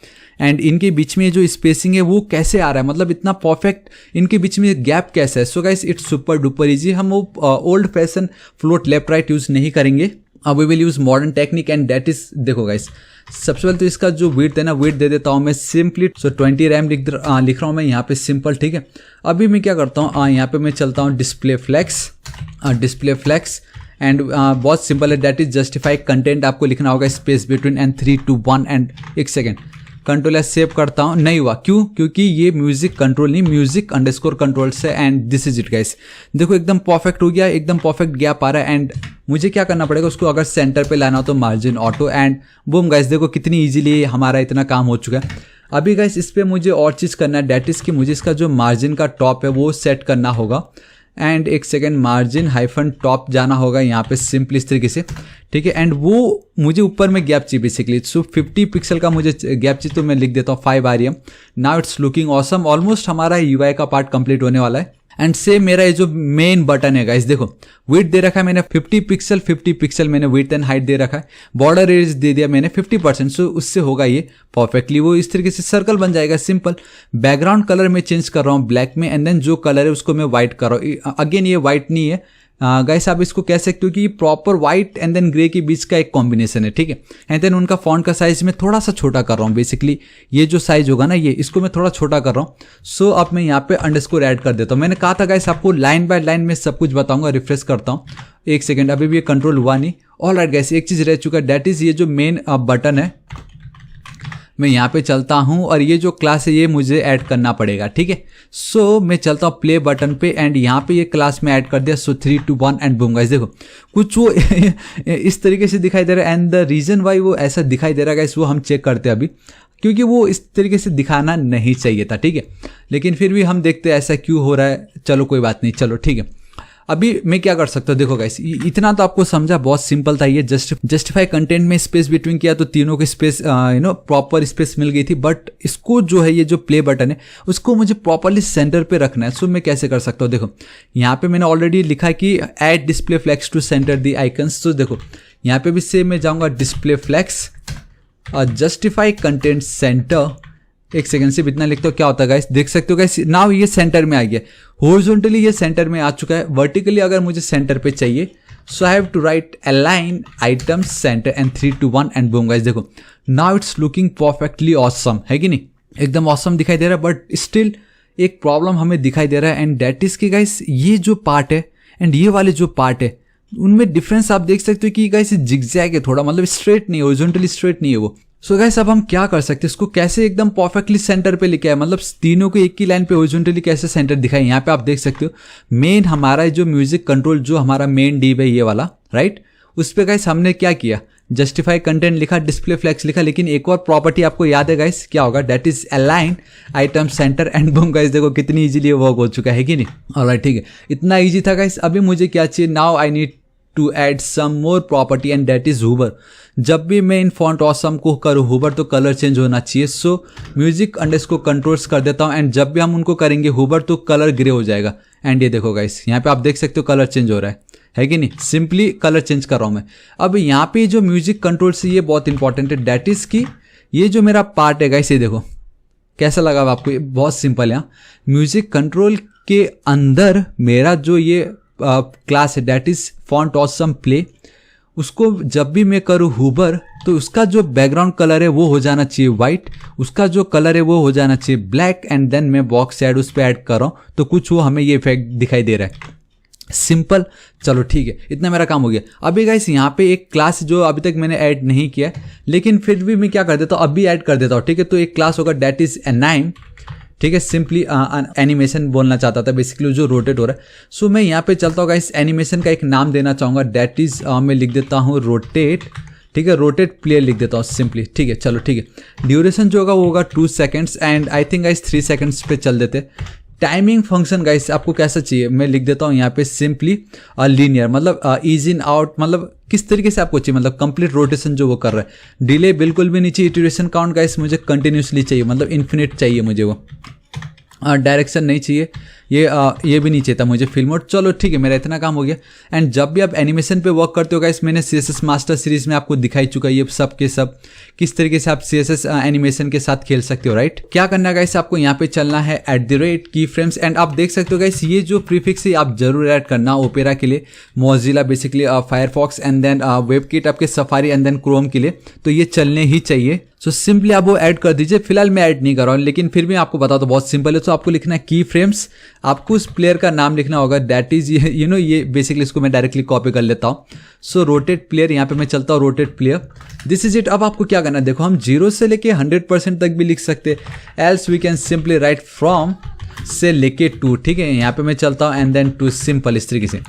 एंड इनके बीच में जो स्पेसिंग है वो कैसे आ रहा है, मतलब इतना परफेक्ट इनके बीच में गैप कैसा है। So guys it's super duper easy, हम वो old fashion float left right use नहीं करेंगे, अब we will use modern technique and that is, देखो गाइस सबसे पहले तो इसका जो विड्थ है ना विड्थ दे देता हूँ मैं सिंपली, सो 20 रैम लिख रहा हूँ मैं यहाँ पे सिंपल, ठीक है। अभी मैं क्या करता हूँ यहाँ पे मैं चलता हूँ डिस्प्ले फ्लैक्स एंड बहुत सिंपल है, दैट इज जस्टिफाई कंटेंट आपको लिखना होगा space between and 3 to 1 and एक सेकेंड कंट्रोल सेव करता हूँ, नहीं हुआ क्यों, क्योंकि ये म्यूजिक कंट्रोल नहीं म्यूजिक अंडरस्कोर कंट्रोल से and this is it guys. देखो एकदम परफेक्ट हो गया, एकदम परफेक्ट गैप आ रहा है एंड मुझे क्या करना पड़ेगा उसको अगर सेंटर पे लाना हो तो margin auto and boom guys, देखो कितनी इजीली हमारा इतना काम हो चुका है। अभी गाइस इस पर मुझे और चीज़ करना है, डैट इज़ कि मुझे इसका जो मार्जिन का टॉप है वो सेट करना होगा एंड एक सेकेंड मार्जिन हाइफन टॉप जाना होगा यहाँ पे सिंपल इस तरीके से, ठीक है। एंड वो मुझे ऊपर में गैप चाहिए बेसिकली, सो 50 पिक्सल का मुझे गैप चाहिए तो मैं लिख देता हूँ 5 rem। Now it's looking awesome, almost हमारा UI का पार्ट कंप्लीट होने वाला है। एंड सेम मेरा ये जो मेन बटन है गाइस, देखो विड्थ दे रखा है मैंने 50 पिक्सल मैंने विड्थ एंड हाइट दे रखा है, बॉर्डर एरिया दे दिया मैंने 50%, सो उससे होगा ये परफेक्टली वो इस तरीके से सर्कल बन जाएगा सिंपल। बैकग्राउंड कलर मैं चेंज कर रहा हूँ ब्लैक में एंड देन जो कलर है उसको मैं व्हाइट कर रहा हूँ, अगेन ये व्हाइट नहीं है गाइस, आप इसको कह सकते हो कि proper white and then grey के बीच का एक कॉम्बिनेशन है, ठीक है। एंड देन उनका फॉन्ट का साइज मैं थोड़ा सा छोटा कर रहा हूँ, बेसिकली ये जो साइज होगा ना ये इसको मैं थोड़ा छोटा कर रहा हूँ। सो अब मैं यहाँ पे अंडरस्कोर ऐड कर देता हूँ, मैंने कहा था गाइस आपको लाइन बाय लाइन में सब कुछ बताऊंगा। रिफ्रेश करता हूँ एक सेकेंड, अभी भी ये कंट्रोल हुआ नहीं। ऑल राइट गाइस एक चीज़ रह चुका है, डैट इज़ ये जो मेन बटन है मैं यहाँ पे चलता हूँ और ये जो क्लास है ये मुझे ऐड करना पड़ेगा, ठीक है। सो मैं चलता हूँ प्ले बटन पे एंड यहाँ पे ये क्लास में ऐड कर दिया, सो 3 to 1 एंड बूम गाइस, देखो कुछ वो इस तरीके से दिखाई दे रहा है एंड द रीज़न वाई वो ऐसा दिखाई दे रहा है गाइस वो हम चेक करते हैं अभी, क्योंकि वो इस तरीके से दिखाना नहीं चाहिए था, ठीक है। लेकिन फिर भी हम देखते हैं ऐसा क्यों हो रहा है, चलो कोई बात नहीं, चलो ठीक है। अभी मैं क्या कर सकता हूँ, देखो गाइस इतना तो आपको समझा, बहुत सिंपल था ये, जस्टिफाई कंटेंट में स्पेस बिटवीन किया तो तीनों की स्पेस प्रॉपर स्पेस मिल गई थी। बट इसको जो है ये जो प्ले बटन है उसको मुझे प्रॉपरली सेंटर पे रखना है। सो मैं कैसे कर सकता हूँ, देखो यहाँ पे मैंने ऑलरेडी लिखा है कि add display flex to centre the icons. तो देखो यहाँ पे भी सेम मैं जाऊँगा डिस्प्ले फ्लैक्स और जस्टिफाई कंटेंट सेंटर, एक सेकंड से इतना लिखते हो क्या होता है गाइस, देख सकते हो गाइस नाउ ये सेंटर में आ गया, हॉरिजॉन्टली ये सेंटर में आ चुका है। वर्टिकली अगर मुझे सेंटर पे चाहिए so I have to write align item centre and 3 to 1 and boom guys, देखो now it's looking perfectly awesome, है कि नहीं, एकदम ऑसम दिखाई दे रहा है। बट स्टिल एक प्रॉब्लम हमें दिखाई दे रहा है एंड दैट इज कि गाइस ये जो पार्ट है एंड ये वाले जो पार्ट है उनमें डिफरेंस आप देख सकते हो कि गाइस जिगजैग है थोड़ा, मतलब स्ट्रेट नहीं है, हॉरिजॉन्टली स्ट्रेट नहीं है वो। सो गाइस अब हम क्या कर सकते हैं, इसको कैसे एकदम परफेक्टली सेंटर पे लिखा है, मतलब तीनों को एक ही लाइन पे हॉरिजॉन्टली कैसे सेंटर दिखाए। यहाँ पे आप देख सकते हो मेन हमारा जो म्यूजिक कंट्रोल जो हमारा मेन डिव है ये वाला, राइट, उस पे गाइस हमने क्या किया, जस्टिफाई कंटेंट लिखा, डिस्प्ले फ्लेक्स लिखा, लेकिन एक और प्रॉपर्टी आपको याद है गाइस, क्या होगा, that is align item centre and boom guys, देखो कितनी इजीली वर्क हो चुका है कि नहीं। ऑलराइट, ठीक है, इतना इजी था गाइस। अभी मुझे क्या चाहिए, now I need to add some more property and that is hover. जब भी मैं इन फॉन्ट ऑसम को करूँ हूवर तो कलर चेंज होना चाहिए। सो म्यूजिक अंडरस्कोर कंट्रोल्स कर देता हूँ एंड जब भी हम उनको करेंगे हूवर तो कलर ग्रे हो जाएगा। एंड ये देखो गाइस, यहाँ पे आप देख सकते हो कलर चेंज हो रहा है कि नहीं, सिंपली कलर चेंज कर रहा हूँ मैं। अब यहाँ पे जो म्यूजिक कंट्रोल से ये बहुत इंपॉर्टेंट है, दैट इज कि ये जो मेरा पार्ट है गाइस, ये देखो कैसा लगा आपको, ये बहुत सिंपल है। म्यूजिक कंट्रोल के अंदर मेरा जो ये क्लास है that is font awesome play, उसको जब भी मैं करूँ हूवर तो उसका जो बैकग्राउंड कलर है वो हो जाना चाहिए वाइट, उसका जो कलर है वो हो जाना चाहिए ब्लैक, एंड देन मैं बॉक्स शेड उस पर ऐड कर रहा हूँ तो कुछ वो हमें ये इफेक्ट दिखाई दे रहा है। सिंपल, चलो ठीक है, इतना मेरा काम हो गया। अभी गाइस यहाँ पे एक क्लास जो अभी तक मैंने ऐड नहीं किया, लेकिन फिर भी मैं क्या कर देता हूँ, अभी ऐड कर देता हूँ, ठीक है। तो एक क्लास होगा दैट इज एनाइम, ठीक है, सिंपली एनिमेशन बोलना चाहता था बेसिकली जो रोटेट हो रहा है। सो मैं यहाँ पे चलता हूँ गाइस, एनिमेशन का एक नाम देना चाहूँगा, दैट इज मैं लिख देता हूँ रोटेट, ठीक है, रोटेट प्ले लिख देता हूँ सिंपली, ठीक है। चलो ठीक है, ड्यूरेशन जो होगा वो होगा 2 seconds and I think guys 3 seconds पे चल देते। टाइमिंग फंक्शन गाइस आपको कैसा चाहिए, मैं लिख देता हूँ यहाँ पे सिंपली लीनियर, मतलब ईज इन आउट, मतलब किस तरीके से आपको चाहिए, मतलब कंप्लीट रोटेशन जो वो कर रहा है। डिले बिल्कुल भी नहीं चाहिए, इटरेशन काउंट गाइस मुझे कंटिन्यूसली चाहिए, मतलब इन्फिनिट चाहिए मुझे वो। डायरेक्शन नहीं चाहिए, ये भी नहीं चाहिए था मुझे फिल मोड। चलो ठीक है, मेरा इतना काम हो गया। एंड जब भी आप एनिमेशन पे वर्क करते हो गाइस, मैंने CSS मास्टर सीरीज में आपको दिखाई चुका है ये सब के सब किस तरीके से आप CSS एनिमेशन के साथ खेल सकते हो, राइट। क्या करना है गाइस, आपको यहाँ पे चलना है @ की फ्रेम्स, एंड आप देख सकते हो गाइस ये जो प्रीफिक्स है आप जरूर ऐड करना ओपेरा के लिए, Mozilla basically Firefox, and then WebKit आपके सफारी, एंड देन क्रोम के लिए, तो ये चलने ही चाहिए। सो सिंपली आप वो ऐड कर दीजिए। फिलहाल मैं ऐड नहीं कर रहा हूँ, लेकिन फिर भी आपको बता दो बहुत सिंपल है। तो आपको लिखना है की फ्रेम्स, आपको उस प्लेयर का नाम लिखना होगा, दैट इज ये बेसिकली इसको मैं डायरेक्टली कॉपी कर लेता हूँ। सो रोटेट प्लेयर, यहाँ पे मैं चलता हूँ rotate player, this is it. अब आपको क्या करना है, देखो हम 0 से लेके 100% तक भी लिख सकते हैं, else we can simply write from से लेके 2, ठीक है। यहाँ पे मैं चलता हूँ एंड देन 2 सिंपल, इस तरीके से।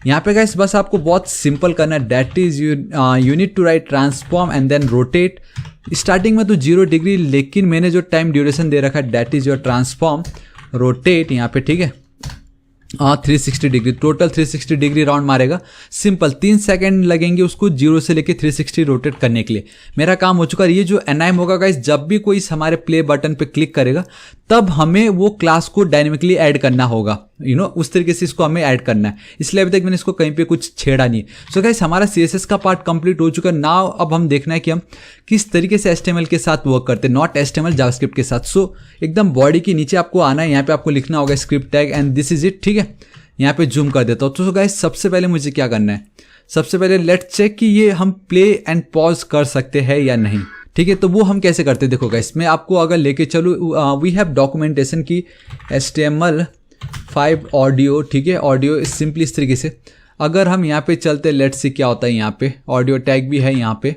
यहाँ पे गाइस बस आपको बहुत सिंपल करना है, that is you need to write transform and then rotate. Starting में तो 0 डिग्री, लेकिन मैंने जो टाइम ड्यूरेशन दे रखा है that is your transform rotate यहाँ पे, ठीक है। 360 डिग्री, टोटल 360 डिग्री राउंड मारेगा। सिंपल 3 सेकंड लगेंगे उसको 0 से लेके 360 रोटेट करने के लिए। मेरा काम हो चुका है। ये जो एनाइम होगा गाइस, जब भी कोई हमारे प्ले बटन पे क्लिक करेगा तब हमें वो क्लास को डायनेमिकली ऐड करना होगा, उस तरीके से इसको हमें ऐड करना है। इसलिए अभी तक मैंने इसको कहीं पे कुछ छेड़ा नहीं है। सो गाइस हमारा CSS का पार्ट कंप्लीट हो चुका है। नाउ अब हम देखना है कि हम किस तरीके से HTML के साथ वर्क करते हैं, नॉट HTML जावास्क्रिप्ट के साथ। सो एकदम बॉडी के नीचे आपको आना है, यहाँ पे आपको लिखना होगा script tag and this is it, ठीक है। यहाँ पे जूम कर देता हूँ। तो गाइस सबसे पहले मुझे क्या करना है, सबसे पहले लेट्स चेक कि ये हम प्ले एंड पॉज कर सकते हैं या नहीं, ठीक है। तो वो हम कैसे करते हैं, देखो गाइस मैं आपको अगर लेके चलूँ, वी हैव डॉक्यूमेंटेशन की HTML5 ऑडियो, ठीक है। ऑडियो सिंपली इस तरीके से अगर हम यहाँ पे चलते, लेट्स सी क्या होता है, यहाँ पे ऑडियो टैग भी है यहाँ पे।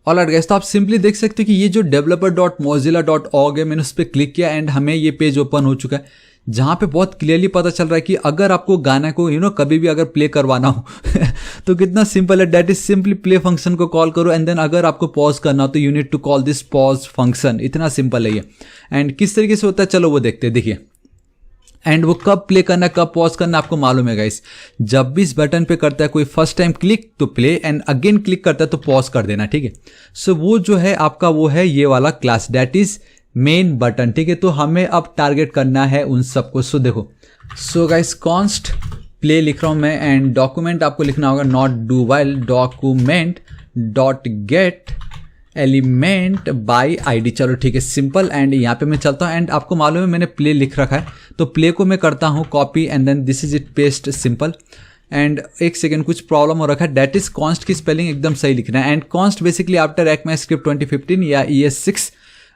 ऑलराइट गाइस, तो आप सिंपली देख सकते हो कि ये जो developer.mozilla.org है, मैंने उस पर क्लिक किया एंड हमें ये पेज ओपन हो चुका है, जहाँ पे बहुत क्लियरली पता चल रहा है कि अगर आपको गाना को कभी भी अगर प्ले करवाना हो तो कितना सिंपल है, that is simply play function को कॉल करो एंड देन अगर आपको पॉज करना हो तो you need to call this pause function. इतना सिंपल है ये। एंड किस तरीके से होता है चलो वो देखते हैं, देखिए। एंड वो कब प्ले करना कब पॉज करना आपको मालूम है गाइस, जब भी इस बटन पे करता है कोई फर्स्ट टाइम क्लिक तो प्ले एंड अगेन क्लिक करता है तो पॉज कर देना, ठीक है। सो वो जो है आपका वो है ये वाला class, that is main button, ठीक है। तो हमें अब टारगेट करना है उन सबको। सो देखो, सो गाइस कॉन्स्ट प्ले लिख रहा हूं मैं एंड डॉक्यूमेंट आपको लिखना होगा not do while document dot gate element by ID। चलो ठीक है, सिंपल। एंड यहाँ पे मैं चलता हूँ एंड आपको मालूम है मैंने प्ले लिख रखा है, तो प्ले को मैं करता हूँ copy and then this is it paste, simple. And एक सेकेंड कुछ प्रॉब्लम हो रखा है, दैट इज कॉन्स्ट की स्पेलिंग एकदम सही लिखना है। And const basically after ECMAScript 2015 या ES6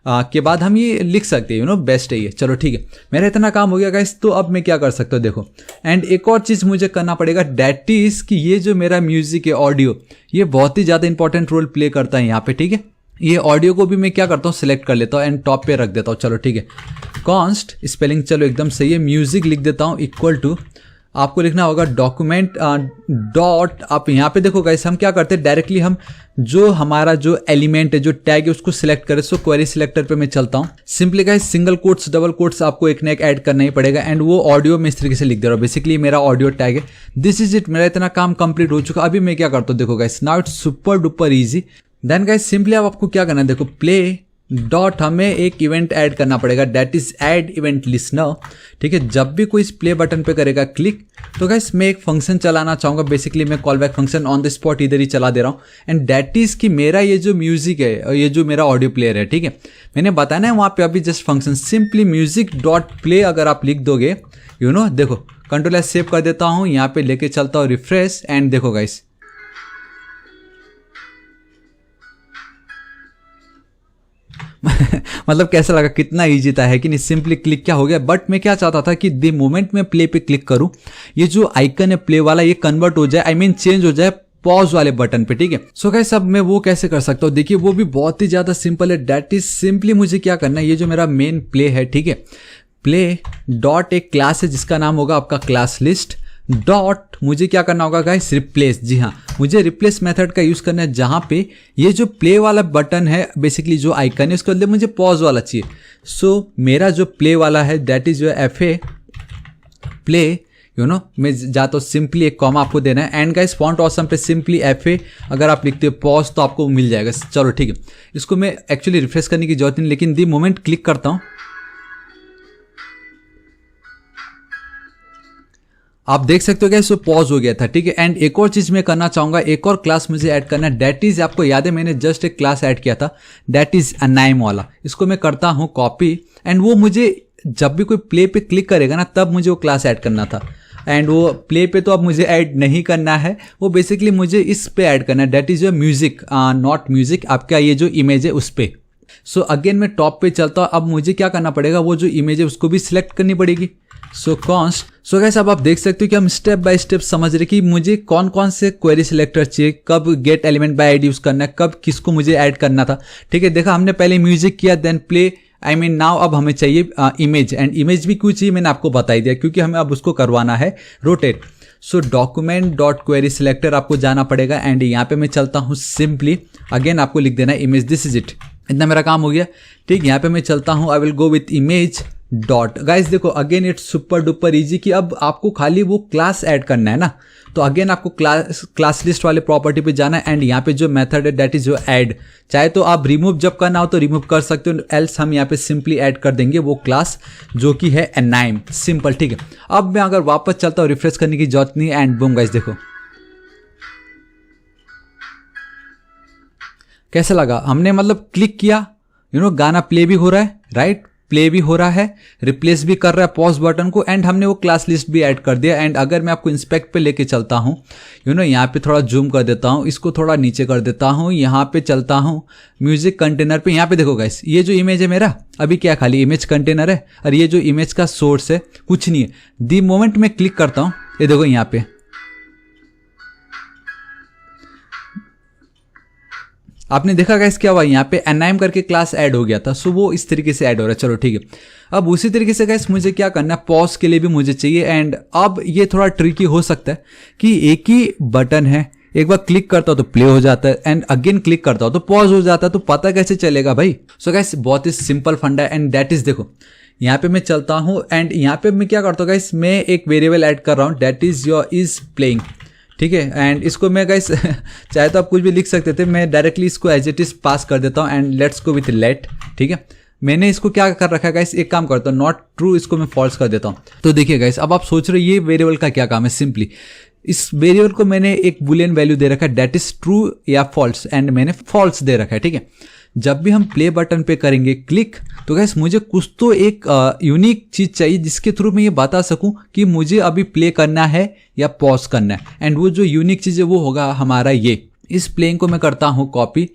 के बाद हम ये लिख सकते हैं, बेस्ट है ये। चलो ठीक है, मेरा इतना काम हो गया गाइस। तो अब मैं क्या कर सकता हूँ देखो, एंड एक और चीज़ मुझे करना पड़ेगा, दैट इज कि ये जो मेरा म्यूजिक है ऑडियो, ये बहुत ही ज़्यादा इंपॉर्टेंट रोल प्ले करता है यहाँ पे, ठीक है। ये ऑडियो को भी मैं क्या करता हूँ सिलेक्ट कर लेता हूँ एंड टॉप पे रख देता हूँ। चलो ठीक है, कॉन्स्ट स्पेलिंग चलो एकदम सही है, म्यूजिक लिख देता हूँ इक्वल टू आपको लिखना होगा डॉक्यूमेंट डॉट, आप यहाँ पे देखो गाइस हम क्या करते हैं डायरेक्टली हम जो हमारा जो एलिमेंट है जो टैग है उसको सिलेक्ट करें। सो क्वेरी सिलेक्टर पे मैं चलता हूँ। Simply guys single quotes double quotes आपको एक ना एक ऐड करना ही पड़ेगा एंड वो ऑडियो में इस तरीके से लिख दे रहा हूँ। बेसिकली मेरा ऑडियो टैग है। दिस इज इट, मेरा इतना काम कंप्लीट हो चुका। अभी मैं क्या करता हूँ देखो guys, now it's super duper easy. Then guys simply अब आपको क्या करना है, देखो प्ले डॉट हमें एक इवेंट ऐड करना पड़ेगा, that is add event listener. ठीक है, जब भी कोई इस प्ले बटन पे करेगा क्लिक तो गाइस मैं एक फंक्शन चलाना चाहूँगा। बेसिकली मैं call back function on the spot इधर ही चला दे रहा हूँ एंड दैट इज कि मेरा ये जो म्यूजिक है, ये जो मेरा ऑडियो प्लेयर है, ठीक है, मैंने बताना है वहाँ पे अभी just function simply music dot play अगर आप लिख दोगे देखो कंट्रोल एस सेव कर देता हूँ, यहाँ पे लेके चलता हूँ रिफ्रेश एंड देखो गाइस मतलब कैसा लगा, कितना इजी था है कि नहीं। सिंपली क्लिक क्या हो गया, बट मैं क्या चाहता था कि द मोमेंट में प्ले पे क्लिक करूं ये जो आइकन है प्ले वाला ये कन्वर्ट हो जाए, आई मीन चेंज हो जाए पॉज वाले बटन पे। ठीक है, सो गाइस अब मैं वो कैसे कर सकता हूँ, देखिए वो भी बहुत ही ज्यादा सिंपल है। दैट इज सिंपली मुझे क्या करना है, ये जो मेरा मेन प्ले है, ठीक है, प्ले डॉट एक क्लास है जिसका नाम होगा आपका क्लास लिस्ट डॉट मुझे क्या करना होगा गाइस, रिप्लेस। जी हाँ, मुझे रिप्लेस मेथड का यूज करना है जहां पे ये जो प्ले वाला बटन है बेसिकली जो आइकन है उसके बदले मुझे पॉज वाला चाहिए। सो मेरा जो प्ले वाला है that is your F a play, मैं जाता हूँ सिंपली एक कॉमा आपको देना है एंड गाइस फॉन्ट ऑसम पे सिंपली एफ ए अगर आप लिखते हो पॉज तो आपको मिल जाएगा। चलो ठीक है, इसको मैं एक्चुअली रिफ्रेश करने की जरूरत नहीं, लेकिन दी मोमेंट क्लिक करता हूँ आप देख सकते हो क्या इसको पॉज हो गया था। ठीक है, एंड एक और चीज मैं करना चाहूंगा, एक और क्लास मुझे ऐड करना है, दैट इज आपको याद है मैंने जस्ट एक क्लास ऐड किया था दैट इज अनाइम वाला। इसको मैं करता हूं कॉपी एंड वो मुझे जब भी कोई प्ले पे क्लिक करेगा ना तब मुझे वो क्लास ऐड करना था एंड वो प्ले पे तो अब मुझे ऐड नहीं करना है, वो बेसिकली मुझे इस पे ऐड करना है that is your music not music, आपका ये जो इमेज है उस पे। सो अगेन मैं टॉप पे चलता हूँ, अब मुझे क्या करना पड़ेगा, वो जो इमेज है उसको भी सिलेक्ट करनी पड़ेगी। सो कॉन्स्ट, सो गाइस अब आप देख सकते हो कि हम स्टेप बाय स्टेप समझ रहे कि मुझे कौन कौन से क्वेरी सिलेक्टर चाहिए, कब gate element by ID use करना है, कब किसको मुझे ऐड करना था। ठीक है, देखा हमने पहले म्यूजिक किया then play, I mean now अब हमें चाहिए इमेज एंड इमेज भी क्यों चाहिए मैंने आपको बता ही दिया, क्योंकि हमें अब उसको करवाना है रोटेट। सो डॉक्यूमेंट डॉट क्वेरी सिलेक्टर आपको जाना पड़ेगा एंड यहाँ पे मैं चलता हूँ सिंपली अगेन आपको लिख देना है इमेज, दिस इज इट, इतना मेरा काम हो गया। ठीक, यहाँ पे मैं चलता हूँ I will go with image dot. Guys देखो again it's super duper easy कि अब आपको खाली वो क्लास ऐड करना है ना, तो अगेन आपको क्लास लिस्ट वाले प्रॉपर्टी पे जाना है एंड यहाँ पे जो मेथड है दैट इज जो ऐड, चाहे तो आप रिमूव जब करना हो तो रिमूव कर सकते हो, एल्स हम यहाँ पे सिंपली ऐड कर देंगे वो क्लास जो कि है एनाइम, सिंपल। ठीक है, अब मैं अगर वापस चलता हूँ रिफ्रेश करने की जरूरत नहीं एंड बूम गाइस देखो कैसा लगा, हमने मतलब क्लिक किया गाना प्ले भी हो रहा है, राइट, प्ले भी हो रहा है, रिप्लेस भी कर रहा है पॉज बटन को एंड हमने वो क्लास लिस्ट भी ऐड कर दिया। एंड अगर मैं आपको इंस्पेक्ट पे लेके चलता हूँ यहाँ पे थोड़ा जूम कर देता हूँ, इसको थोड़ा नीचे कर देता हूँ, यहाँ पे चलता हूँ म्यूजिक कंटेनर पे, यहाँ पे देखो गाइस ये जो इमेज है मेरा अभी क्या खाली इमेज कंटेनर है और ये जो इमेज का सोर्स है कुछ नहीं है। दी मोमेंट में क्लिक करता हूँ ये देखो यहाँ पे आपने देखा गाइस क्या हुआ, यहाँ पे एनाइम करके क्लास ऐड हो गया था। सो वो इस तरीके से ऐड हो रहा है। चलो ठीक है, अब उसी तरीके से गाइस मुझे क्या करना है, पॉज के लिए भी मुझे चाहिए एंड अब ये थोड़ा ट्रिकी हो सकता है कि एक ही बटन है, एक बार क्लिक करता हो तो प्ले हो जाता है एंड अगेन क्लिक करता हो तो पॉज हो जाता है, तो पता कैसे चलेगा भाई। सो गाइस बहुत ही सिंपल फंडा है एंड दैट इज देखो यहाँ पे मैं चलता हूँ एंड यहाँ पे मैं क्या करता हूँ गाइस, मैं एक वेरिएबल ऐड कर रहा हूँ that is your is playing. ठीक है, एंड इसको मैं गाइस चाहे तो आप कुछ भी लिख सकते थे, मैं डायरेक्टली इसको एज इट इज पास कर देता हूँ and let's go with let. ठीक है, मैंने इसको क्या कर रखा है गाइस, एक काम करता हूँ नॉट ट्रू, इसको मैं फॉल्स कर देता हूँ। तो देखिए गाइस अब आप सोच रहे हो ये वेरिएबल का क्या काम है, सिंपली इस वेरिएबल को मैंने एक बुलियन वैल्यू दे रखा है दैट इज ट्रू या फॉल्स एंड मैंने फॉल्स दे रखा है। ठीक है, जब भी हम प्ले बटन पे करेंगे क्लिक तो गाइस मुझे कुछ तो एक यूनिक चीज चाहिए जिसके थ्रू मैं ये बता सकूं कि मुझे अभी प्ले करना है या पॉज करना है एंड वो जो यूनिक चीज है वो होगा हमारा ये। इस प्लेइंग को मैं करता हूं कॉपी,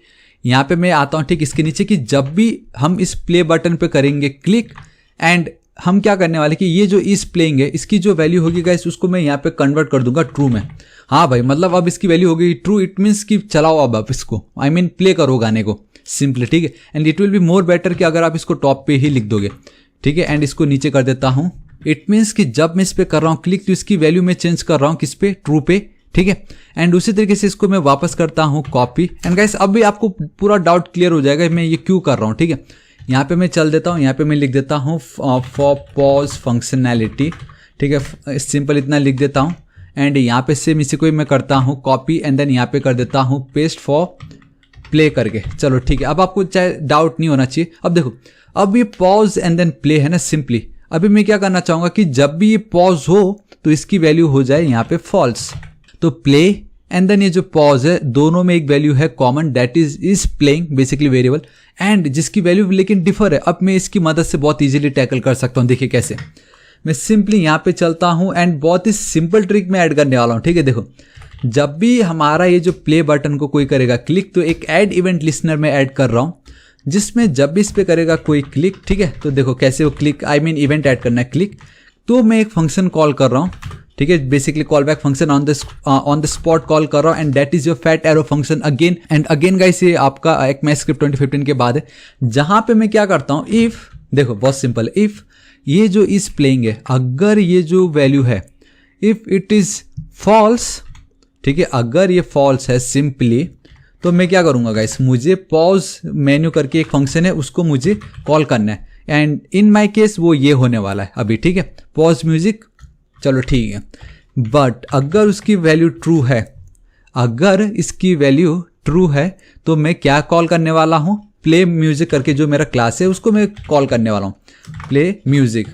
यहाँ पे मैं आता हूं ठीक इसके नीचे कि जब भी हम इस प्ले बटन पे करेंगे क्लिक एंड हम क्या करने वाले कि ये जो इस प्लेइंग है इसकी जो वैल्यू होगी गाइस उसको मैं यहाँ पे कन्वर्ट कर दूंगा ट्रू में। हाँ भाई मतलब अब इसकी वैल्यू होगी ट्रू, इट मीन्स कि चलाओ अब आप इसको, आई मीन प्ले करो गाने को सिंपली। ठीक है, and it will be more better कि अगर आप इसको टॉप पे ही लिख दोगे। ठीक है, एंड इसको नीचे कर देता हूँ इट मीन्स कि जब मैं इस पे कर रहा हूँ क्लिक तो इसकी वैल्यू मैं चेंज कर रहा हूँ किस पे, ट्रू पे, ठीक है। एंड उसी तरीके से इसको मैं वापस करता हूँ कॉपी। एंड गाइस अब भी आपको पूरा डाउट क्लियर हो जाएगा मैं ये क्यों कर रहा हूँ, ठीक है। यहाँ पे मैं चल देता हूँ, यहाँ पे मैं लिख देता हूँ फॉर पॉज फंक्शनैलिटी, ठीक है, सिंपल इतना लिख देता हूँ। एंड यहाँ पे सेम इसी को ही मैं करता हूँ कॉपी एंड देन यहाँ पे कर देता हूँ पेस्ट फॉर प्ले करके। चलो ठीक है, अब आपको चाहे डाउट नहीं होना चाहिए। अब देखो अब ये पॉज एंड देन प्ले है ना, सिंपली अभी मैं क्या करना चाहूँगा कि जब भी ये पॉज हो तो इसकी वैल्यू हो जाए यहाँ पे फॉल्स। तो प्ले एंड देन ये जो पॉज है दोनों में एक वैल्यू है common, that is playing basically variable, and जिसकी वैल्यू लेकिन डिफर है। अब मैं इसकी मदद से बहुत इजीली टैकल कर सकता हूँ। देखिए कैसे, मैं सिंपली यहाँ पे चलता हूँ एंड बहुत ही सिंपल ट्रिक मैं ऐड करने वाला हूँ, ठीक है। देखो जब भी हमारा ये जो प्ले बटन को कोई करेगा क्लिक तो एक ऐड इवेंट लिसनर में ऐड कर रहा हूँ, जिसमें जब भी इस पे करेगा कोई क्लिक, ठीक है, तो देखो कैसे वो क्लिक इवेंट ऐड करना है क्लिक, तो मैं एक फंक्शन कॉल कर रहा हूँ, ठीक है, basically call back function on the spot call कर रहा हूँ and that is your fat arrow function again and again. Guys ये आपका एक मैथ स्क्रिप्ट 2015 के बाद है, जहां पे मैं क्या करता हूँ, इफ देखो बहुत सिंपल है, इफ ये जो इज प्लेइंग है अगर ये जो वैल्यू है इफ इट इज फॉल्स, ठीक है, अगर ये फॉल्स है सिंपली तो मैं क्या करूंगा गाइस, मुझे पॉज मेन्यू करके एक फंक्शन है उसको मुझे कॉल करना है एंड इन माय केस वो ये होने वाला है अभी, ठीक है, पॉज म्यूजिक। चलो ठीक है, बट अगर उसकी वैल्यू ट्रू है, अगर इसकी वैल्यू ट्रू है तो मैं क्या कॉल करने वाला हूँ, प्ले म्यूजिक करके जो मेरा क्लास है उसको मैं कॉल करने वाला हूँ, प्ले म्यूजिक।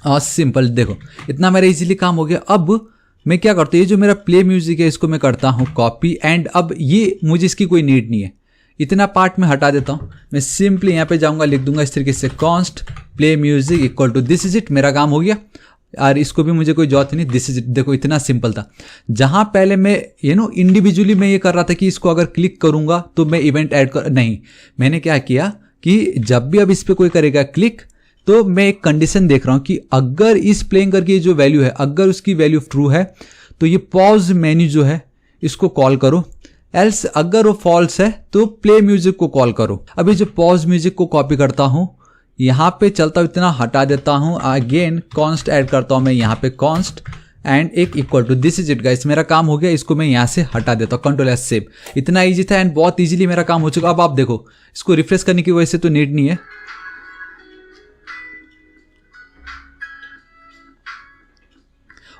सिंपल, देखो इतना मेरा इजीली काम हो गया। अब मैं क्या करता हूँ, ये जो मेरा प्ले म्यूजिक है इसको मैं करता हूँ कॉपी एंड अब ये मुझे इसकी कोई नीड नहीं है, इतना पार्ट मैं हटा देता हूँ। मैं सिंपली यहाँ पे जाऊँगा, लिख दूंगा इस तरीके से const play music equal to this is it, मेरा काम हो गया। और इसको भी मुझे कोई जरूरत नहीं, दिस इज इट। देखो इतना सिंपल था। जहां पहले मैं इंडिविजुअली मैं ये कर रहा था कि इसको अगर क्लिक करूंगा तो मैं इवेंट ऐड कर, नहीं, मैंने क्या किया कि जब भी अब इस पर कोई करेगा क्लिक तो मैं एक कंडीशन देख रहा हूं कि अगर इस प्लेइंग करके जो वैल्यू है अगर उसकी वैल्यू ट्रू है तो ये पॉज मेन्यू जो है इसको कॉल करो, एल्स अगर वो फॉल्स है तो प्ले म्यूजिक को कॉल करो। अभी जो पॉज म्यूजिक को कॉपी करता हूं, यहाँ पे चलता हूँ, इतना हटा देता हूँ, अगेन कॉन्स्ट ऐड करता हूँ मैं यहाँ पे कॉन्स्ट एंड एक equal to this is it. Guys मेरा काम हो गया, इसको मैं यहाँ से हटा देता हूँ, कंट्रोल एस सेव। इतना इजी था एंड बहुत इजीली मेरा काम हो चुका। अब आप देखो इसको रिफ्रेश करने की वजह से तो नीड नहीं है,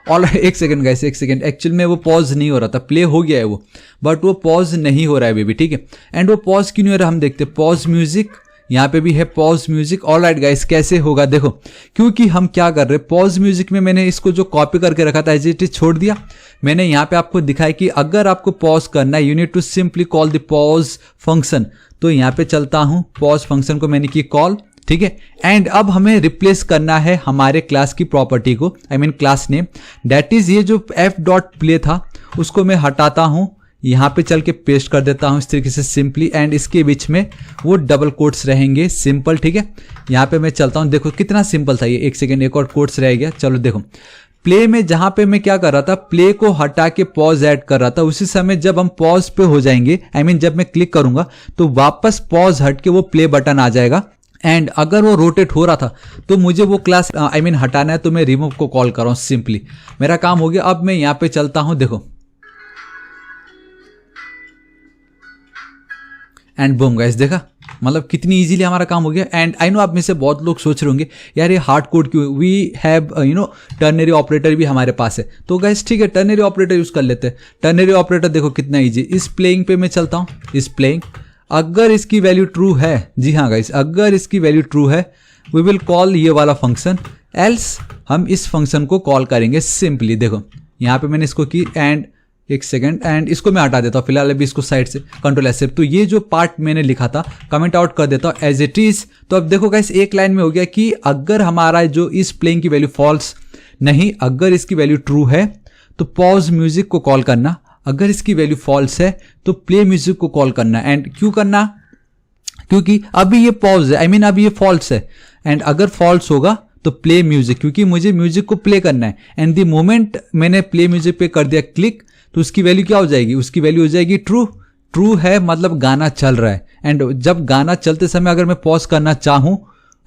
और एक सेकंड गाइस, एक सेकंड, एक्चुअल में वो पॉज नहीं हो रहा था, प्ले हो गया है वो, बट वो पॉज नहीं हो रहा है बेबी, ठीक है। एंड वो पॉज क्यों नहीं हो रहा हम देखते, पॉज म्यूजिक, यहाँ पे भी है पॉज म्यूजिक। ऑलराइट गाइस, कैसे होगा देखो, क्योंकि हम क्या कर रहे हैं, पॉज म्यूजिक में मैंने इसको जो कॉपी करके रखा था एज इट इज छोड़ दिया। मैंने यहाँ पे आपको दिखाया कि अगर आपको पॉज करना है you need to simply call the pause function. तो यहाँ पे चलता हूँ, पॉज फंक्शन को मैंने की कॉल, ठीक है। एंड अब हमें रिप्लेस करना है हमारे क्लास की प्रॉपर्टी को, I mean class name, that is ये जो f.play था उसको मैं हटाता हूं, यहाँ पे चल के पेस्ट कर देता हूं इस तरीके से सिंपली, एंड इसके बीच में वो डबल कोट्स रहेंगे, सिंपल, ठीक है। यहाँ पे मैं चलता हूं, देखो कितना सिंपल था ये, एक सेकेंड, एक और कोट्स रह गया। चलो देखो, प्ले में जहां पे मैं क्या कर रहा था, प्ले को हटा के पॉज ऐड कर रहा था, उसी समय जब हम पॉज पे हो जाएंगे, आई मीन जब मैं क्लिक करूंगा तो वापस पॉज हट के वो प्ले बटन आ जाएगा। एंड अगर वो रोटेट हो रहा था तो मुझे वो क्लास आई मीन हटाना है, तो मैं रिमूव को कॉल कर रहा हूं, सिंपली मेरा काम हो गया। अब मैं यहां पे चलता हूं, देखो एंड बूम गाइस, देखा मतलब कितनी इजीली हमारा काम हो गया। एंड आई नो आप में से बहुत लोग सोच रहे होंगे यार ये हार्ड कोड क्यों, वी हैव टर्नरी ऑपरेटर भी हमारे पास है, तो गाइस ठीक है टर्नरी ऑपरेटर यूज कर लेते हैं। टर्नरी ऑपरेटर देखो कितना ईजी, इस प्लेइंग पे मैं चलता हूं, इस प्लेइंग, अगर इसकी वैल्यू ट्रू है, जी हाँ गाइस, अगर इसकी वैल्यू ट्रू है वी विल कॉल ये वाला फंक्शन, एल्स हम इस फंक्शन को कॉल करेंगे सिंपली। देखो यहाँ पे मैंने इसको की, एंड एक सेकंड, एंड इसको मैं हटा देता हूँ फिलहाल अभी इसको साइड से, कंट्रोल एस। तो ये जो पार्ट मैंने लिखा था कमेंट आउट कर देता हूँ एज इट इज। तो अब देखो गाइस एक लाइन में हो गया कि अगर हमारा जो इस प्लेइंग की वैल्यू फॉल्स नहीं, अगर इसकी वैल्यू ट्रू है तो पॉज म्यूजिक को कॉल करना, अगर इसकी वैल्यू फॉल्स है तो प्ले म्यूजिक को कॉल करना। एंड क्यों करना, क्योंकि अभी ये पॉज है, आई मीन अभी ये फॉल्स है, एंड अगर फॉल्स होगा तो प्ले म्यूजिक, क्योंकि मुझे म्यूजिक को प्ले करना है। एंड द मोमेंट मैंने प्ले म्यूजिक पे कर दिया क्लिक तो उसकी वैल्यू क्या हो जाएगी, उसकी वैल्यू हो जाएगी ट्रू। ट्रू है मतलब गाना चल रहा है, एंड जब गाना चलते समय अगर मैं पॉज करना चाहूं,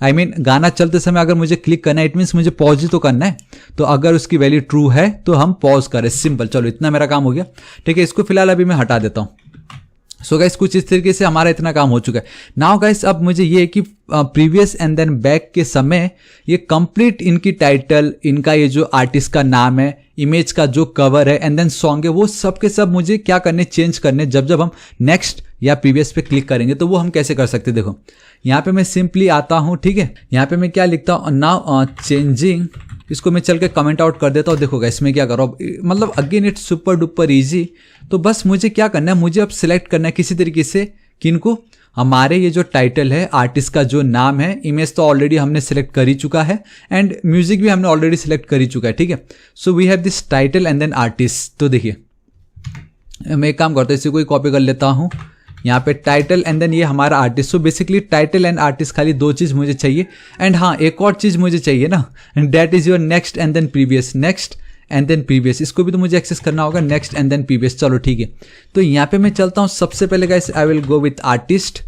आई मीन गाना चलते समय अगर मुझे क्लिक करना है इट मीन्स मुझे पॉज ही तो करना है। तो अगर उसकी वैल्यू ट्रू है तो हम पॉज करें, सिंपल। चलो इतना मेरा काम हो गया, ठीक है। इसको फिलहाल अभी मैं हटा देता हूँ। सो गाइस कुछ इस तरीके से हमारा इतना काम हो चुका है। नाउ गाइस अब मुझे ये है कि प्रीवियस एंड देन बैक के समय ये कंप्लीट इनकी टाइटल, इनका ये जो आर्टिस्ट का नाम है, इमेज का जो कवर है एंड देन सॉन्ग है, वो सब के सब मुझे क्या करने, चेंज करने जब हम नेक्स्ट या प्रीवियस पे क्लिक करेंगे। तो वो हम कैसे कर सकते हैं, देखो यहाँ पे मैं सिंपली आता हूँ, ठीक है। यहाँ पे मैं क्या लिखता हूँ, नाउ चेंजिंग, इसको मैं चल के कमेंट आउट कर देता हूँ। देखो इसमें क्या करो, मतलब again it's super duper easy. तो बस मुझे क्या करना है, मुझे अब सिलेक्ट करना है किसी तरीके से किनको, हमारे ये जो टाइटल है, आर्टिस्ट का जो नाम है, इमेज तो ऑलरेडी हमने सिलेक्ट कर ही चुका है एंड म्यूजिक भी हमने ऑलरेडी सिलेक्ट कर ही चुका है, ठीक है। So we have this title and then artist. तो देखिए मैं एक काम करता हूँ, इसी को ही कॉपी कर लेता हूँ, यहाँ पे टाइटल एंड देन ये हमारा artist. So basically title and artist, खाली दो चीज़ मुझे चाहिए। एंड हाँ एक और चीज़ मुझे चाहिए ना, and that is your next and then previous, next and then previous. इसको भी तो मुझे एक्सेस करना होगा, नेक्स्ट एंड देन प्रीवियस। चलो ठीक है, तो यहाँ पे मैं चलता हूँ। सबसे पहले guys I will go with artist,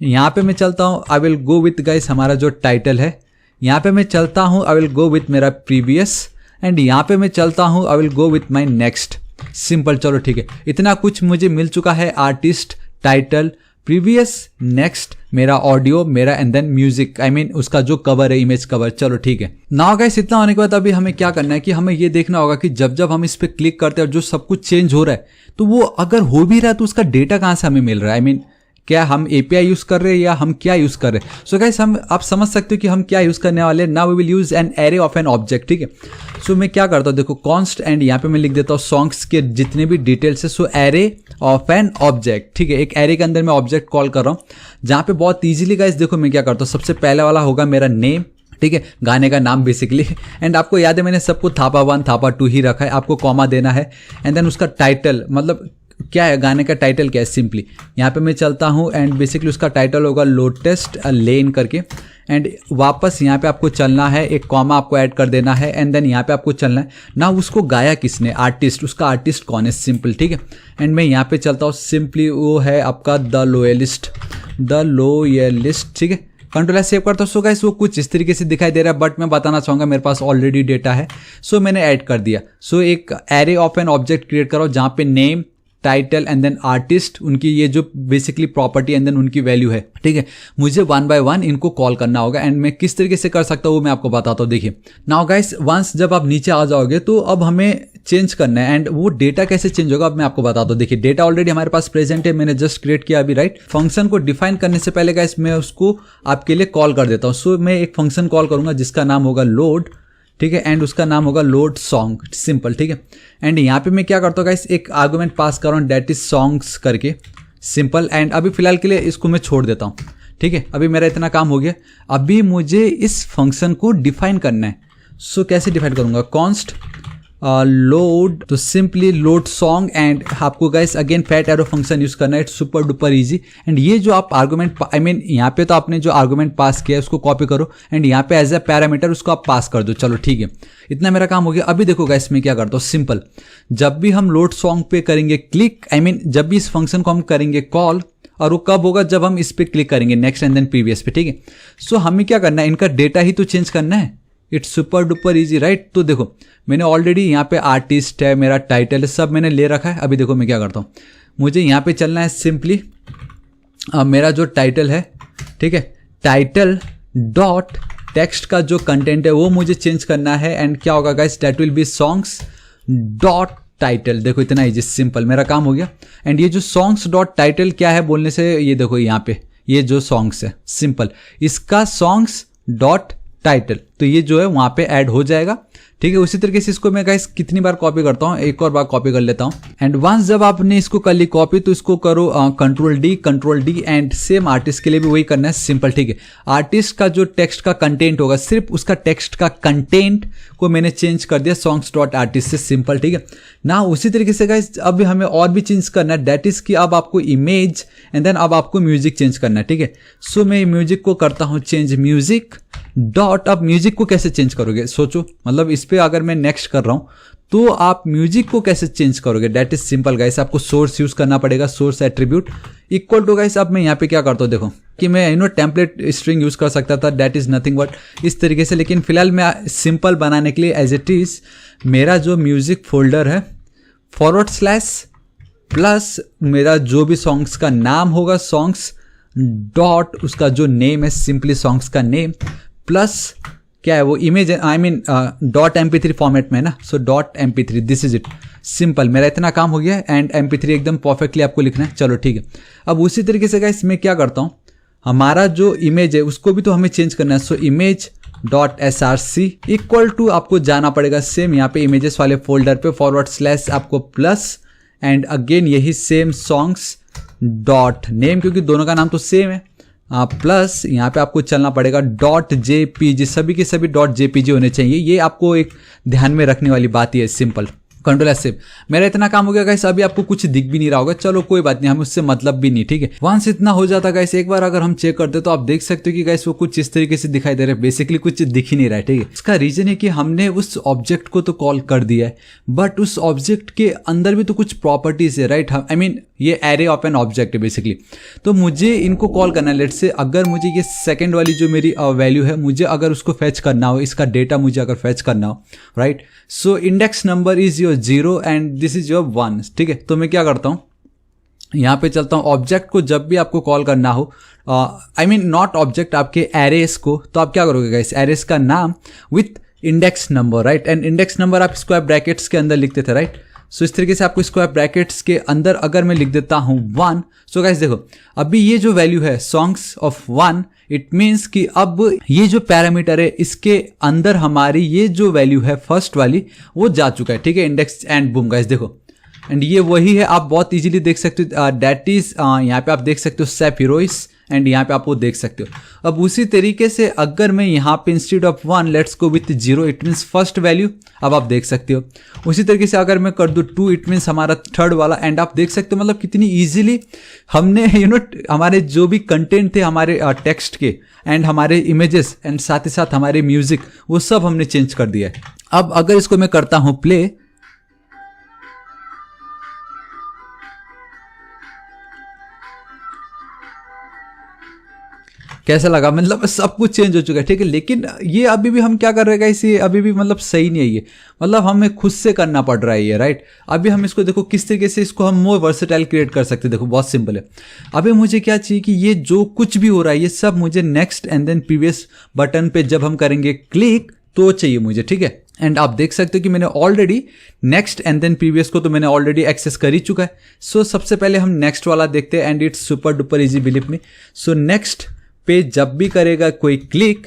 यहाँ पे मैं चलता हूँ, I will go with guys हमारा जो टाइटल है। यहाँ पे मैं चलता हूँ, आई विल गो विथ मेरा प्रीवियस, एंड यहाँ पे मैं चलता हूँ, I will go with my next. Simple, चलो ठीक है। इतना कुछ मुझे मिल चुका है, आर्टिस्ट, टाइटल, प्रीवियस, नेक्स्ट, मेरा ऑडियो, मेरा and then music, I mean उसका जो कवर है, इमेज कवर। चलो ठीक है। नाउ गाइस इतना होने के बाद अभी हमें क्या करना है कि हमें ये देखना होगा कि जब हम इस पे क्लिक करते हैं और जो सब कुछ चेंज हो रहा है, तो वो अगर हो भी रहा है तो उसका डेटा कहाँ से हमें मिल रहा है, आई मीन क्या हम एपीआई यूज कर रहे हैं या हम क्या यूज कर रहे हैं। सो गाइस हम आप समझ सकते हो कि हम क्या यूज करने वाले हैं। Now we will use an array of an object, ठीक है। सो मैं क्या करता हूँ, देखो कॉन्स्ट एंड यहाँ पे मैं लिख देता हूँ सॉन्ग्स के जितने भी डिटेल्स है। सो एरे ऑफ एन ऑब्जेक्ट, ठीक है। एक एरे के अंदर मैं ऑब्जेक्ट कॉल कर रहा हूँ, जहाँ पे बहुत ईजिली गाइस देखो मैं क्या करता हूँ। सबसे पहले वाला होगा मेरा नेम, ठीक है, गाने का नाम बेसिकली। एंड आपको याद है मैंने सबको थापा 1 थापा 2 ही रखा है, आपको कॉमा देना है। एंड देन उसका टाइटल, मतलब क्या है गाने का टाइटल क्या है, सिंपली यहाँ पे मैं चलता हूँ एंड बेसिकली उसका टाइटल होगा लोटेस्ट लेन करके। एंड वापस यहाँ पे आपको चलना है, एक कॉमा आपको ऐड कर देना है एंड देन यहाँ पे आपको चलना है ना, उसको गाया किसने, आर्टिस्ट, उसका आर्टिस्ट कौन है, सिंपल, ठीक है। एंड मैं यहाँ पे चलता हूँ, सिंपली वो है आपका द लोयलिस्ट, ठीक है। कंट्रोल एस सेव करता हूँ। सो गाइस वो कुछ इस तरीके से दिखाई दे रहा है, बट मैं बताना चाहूँगा मेरे पास ऑलरेडी डेटा है, सो मैंने ऐड कर दिया। सो एक array of an object create करो जहाँ पे name, title and then artist, उनकी ये जो बेसिकली प्रॉपर्टी एंड देन उनकी वैल्यू है, ठीक है। मुझे 1 बाय 1 इनको कॉल करना होगा एंड मैं किस तरीके से कर सकता हूँ वो मैं आपको बताता हूँ। देखिए नाउ गाइस वंस जब आप नीचे आ जाओगे तो अब हमें चेंज करना है एंड वो डेटा कैसे चेंज होगा अब मैं आपको बताता हूँ। देखिए डेटा ऑलरेडी हमारे पास प्रेजेंट है, मैंने जस्ट क्रिएट किया अभी, राइट। फंक्शन को डिफाइन करने से पहले गाइस मैं उसको आपके लिए कॉल कर देता हूँ। सो मैं एक फंक्शन कॉल करूंगा जिसका नाम होगा लोड, ठीक है, एंड उसका नाम होगा लोड सॉन्ग, सिंपल, ठीक है। एंड यहाँ पे मैं क्या करता हूँ गाइस, एक आर्गुमेंट पास कर रहा हूँ दैट इज सॉन्ग्स करके, सिंपल। एंड अभी फिलहाल के लिए इसको मैं छोड़ देता हूँ, ठीक है। अभी मेरा इतना काम हो गया, अभी मुझे इस फंक्शन को डिफाइन करना है। सो कैसे डिफाइन करूँगा, कॉन्स्ट लोड, तो सिंपली लोड सॉन्ग एंड आपको guys again fat arrow function use करना है, it's super duper easy. And ये जो आप आर्गुमेंट, आई मीन यहाँ पे तो आपने जो आर्गुमेंट पास किया है उसको कॉपी करो एंड यहाँ पे एज ए पैरामीटर उसको आप पास कर दो। चलो ठीक है, इतना मेरा काम हो गया। अभी देखो गाइस मैं क्या करता हूँ, सिंपल, जब भी हम लोड सॉन्ग पे करेंगे क्लिक, आई मीन जब भी इस फंक्शन को हम करेंगे कॉल, और वो कब होगा, जब हम इस पे क्लिक करेंगे नेक्स्ट एंड देन प्रीवियस पे, ठीक है। सो हमें क्या करना है, इनका डेटा ही तो चेंज करना है, it's super duper easy, right. तो देखो मैंने ऑलरेडी यहाँ पे आर्टिस्ट है, मेरा टाइटल है, सब मैंने ले रखा है। अभी देखो मैं क्या करता हूँ, मुझे यहाँ पे चलना है सिंपली मेरा जो टाइटल है, ठीक है, टाइटल डॉट टेक्स्ट का जो कंटेंट है वो मुझे चेंज करना है। एंड क्या होगा guys, that will be songs dot title. देखो इतना इजी, सिंपल, मेरा काम हो गया। एंड ये जो सॉन्ग्स डॉट टाइटल क्या है बोलने से, ये देखो यहाँ पे ये जो सॉन्ग्स है, सिंपल, इसका सॉन्ग्स डॉट टाइटल, तो ये जो है वहां पे ऐड हो जाएगा, ठीक है। उसी तरीके से इसको मैं गाइस कितनी बार कॉपी करता हूँ, एक और बार कॉपी कर लेता हूँ। एंड वंस जब आपने इसको कर ली कॉपी तो इसको करो control D and same artist के लिए भी वही करना है, सिंपल, ठीक है। आर्टिस्ट का जो टेक्स्ट का कंटेंट होगा, सिर्फ उसका टेक्स्ट का कंटेंट को मैंने चेंज कर दिया सॉन्ग्स डॉट आर्टिस्ट से, सिंपल, ठीक है ना। उसी तरीके से गाइस अब हमें और भी चेंज करना है, दैट इज कि अब आपको इमेज एंड देन अब आपको म्यूजिक चेंज करना है, ठीक है। सो मैं म्यूजिक को करता हूँ चेंज म्यूजिक डॉट। अब म्यूजिक को कैसे चेंज करोगे सोचो, मतलब इस पे अगर मैं नेक्स्ट कर रहा हूं तो आप म्यूजिक को कैसे चेंज करोगे? दैट इज सिंपल गाइस, आपको सोर्स यूज करना पड़ेगा, source attribute equal to guys. अब मैं यहाँ पे क्या करता हूँ, देखो कि मैं टेम्पलेट स्ट्रिंग यूज कर सकता था, दैट इज नथिंग बट इस तरीके से, लेकिन फिलहाल मैं सिंपल बनाने के लिए एज इट इज मेरा जो म्यूजिक फोल्डर है / प्लस मेरा जो भी सॉन्ग्स का नाम होगा सॉन्ग्स डॉट उसका जो नेम है सिंपली सॉन्ग्स का नेम प्लस क्या है वो image, I mean dot MP3 format में ना, so dot MP3, this is it, simple. मेरा इतना काम हो गया है एंड MP3 एकदम परफेक्टली आपको लिखना है। चलो ठीक है, अब उसी तरीके से गाइस मैं क्या करता हूँ, हमारा जो इमेज है उसको भी तो हमें चेंज करना है। So image dot SRC equal to आपको जाना पड़ेगा सेम यहाँ पे इमेजेस वाले फोल्डर पे / आपको प्लस एंड अगेन यही सेम सॉन्ग्स डॉट नेम, क्योंकि दोनों का नाम तो सेम है, प्लस यहाँ पे आपको चलना पड़ेगा .jpg, सभी के सभी .jpg होने चाहिए। ये आपको एक ध्यान में रखने वाली बात ही है, सिंपल। Ctrl+F। मेरा इतना काम हो गया गाइस, अभी आपको कुछ दिख भी नहीं रहा होगा, चलो कोई बात नहीं, हमें उससे मतलब भी नहीं, ठीक है। वंस इतना हो जाता गाइस, एक बार अगर हम चेक करते तो आप देख सकते हो कि गाइस वो कुछ इस तरीके से दिखाई दे रहा है, बेसिकली कुछ दिख ही नहीं रहा है, ठीक है। इसका रीजन है कि हमने उस ऑब्जेक्ट को तो कॉल कर दिया है, बट उस ऑब्जेक्ट के अंदर भी तो कुछ प्रॉपर्टीज है, राइट। आई मीन ये एरे ऑफ एन ऑब्जेक्ट है बेसिकली, तो मुझे इनको कॉल करना है। लेट्स से अगर मुझे ये सेकंड वाली जो मेरी वैल्यू है, मुझे अगर उसको फेच करना हो, इसका डेटा मुझे अगर फेच करना हो, right, so index number is your 0 and this is your 1, ठीक है। तो मैं क्या करता हूँ, यहाँ पे चलता हूँ, ऑब्जेक्ट को जब भी आपको कॉल करना हो, आई मीन नॉट ऑब्जेक्ट, आपके एरेस को, तो आप क्या करोगे गाइस, एरेस का नाम with index number, right, and index number आप स्क्वायर ब्रैकेट्स के अंदर लिखते थे, राइट। सो इस तरीके से आपको स्क्वायर ब्रैकेट्स के अंदर अगर मैं लिख देता हूँ 1, सो गाइस देखो अभी ये जो वैल्यू है सॉन्ग्स ऑफ 1, इट मीन्स कि अब ये जो पैरामीटर है इसके अंदर हमारी ये जो वैल्यू है फर्स्ट वाली वो जा चुका है, ठीक है, इंडेक्स एंड बूम गाइस देखो, एंड ये वही है, आप बहुत इजीली देख सकते हो, दैट इज यहाँ पे आप देख सकते हो सैप हीरोइस, एंड यहाँ पे आप वो देख सकते हो। अब उसी तरीके से अगर मैं यहाँ पे instead of 1 let's go with 0, it means first value, अब आप देख सकते हो। उसी तरीके से अगर मैं कर दूँ 2, इट मीन्स हमारा थर्ड वाला, एंड आप देख सकते हो मतलब कितनी इजीली हमने हमारे जो भी कंटेंट थे हमारे टेक्स्ट के एंड हमारे इमेजेस एंड साथ ही साथ हमारे म्यूजिक, वो सब हमने चेंज कर दिया है। अब अगर इसको मैं करता हूँ प्ले, कैसा लगा, मतलब सब कुछ चेंज हो चुका है, ठीक है। लेकिन ये अभी भी हम क्या कर रहे हैं गाइस, ये अभी भी मतलब सही नहीं है, ये मतलब हमें खुद से करना पड़ रहा है ये, राइट। अभी हम इसको देखो किस तरीके से इसको हम मोर वर्सेटाइल क्रिएट कर सकते हैं, देखो बहुत सिंपल है। अभी मुझे क्या चाहिए कि ये जो कुछ भी हो रहा है ये सब मुझे next and then previous button पे जब हम करेंगे क्लिक तो चाहिए मुझे, ठीक है। एंड आप देख सकते हो कि मैंने already next and then previous को तो मैंने ऑलरेडी एक्सेस कर ही चुका है। सो सबसे पहले हम नेक्स्ट वाला देखते हैं and it's super duper easy, believe me. So next पे जब भी करेगा कोई क्लिक,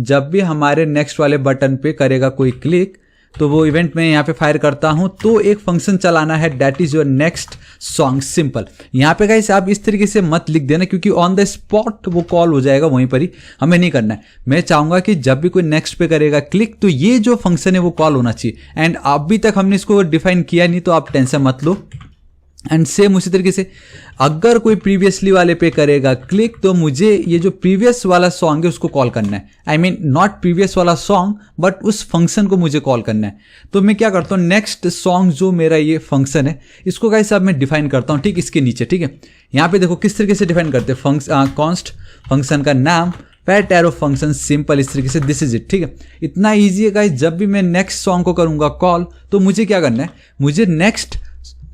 जब भी हमारे नेक्स्ट वाले बटन पे करेगा कोई क्लिक, तो वो इवेंट में यहाँ पे फायर करता हूँ तो एक फंक्शन चलाना है, that is your next song, simple. यहाँ पे गाइस आप इस तरीके से मत लिख देना, क्योंकि ऑन द स्पॉट वो कॉल हो जाएगा वहीं पर ही, हमें नहीं करना है। मैं चाहूंगा कि जब भी कोई नेक्स्ट पे करेगा क्लिक तो ये जो फंक्शन है वो कॉल होना चाहिए, एंड अभी तक हमने इसको डिफाइन किया नहीं तो आप टेंशन मत लो। एंड सेम उसी तरीके से अगर कोई प्रीवियसली वाले पे करेगा क्लिक तो मुझे ये जो प्रीवियस वाला सॉन्ग है उसको कॉल करना है, आई मीन नॉट प्रीवियस वाला सॉन्ग बट उस फंक्शन को मुझे कॉल करना है। तो मैं क्या करता हूँ, नेक्स्ट सॉन्ग जो मेरा ये फंक्शन है इसको गाइस अब मैं डिफाइन करता हूँ, ठीक, इसके नीचे, ठीक है। यहाँ पे देखो किस तरीके से डिफाइन करते हैं, कॉन्स्ट फंक्शन का नाम पैट एरो फंक्शन, सिंपल इस तरीके से, दिस इज इट, ठीक है। इतना ईजी है गाइस। जब भी मैं नेक्स्ट सॉन्ग को करूंगा कॉल तो मुझे क्या करना है, मुझे नेक्स्ट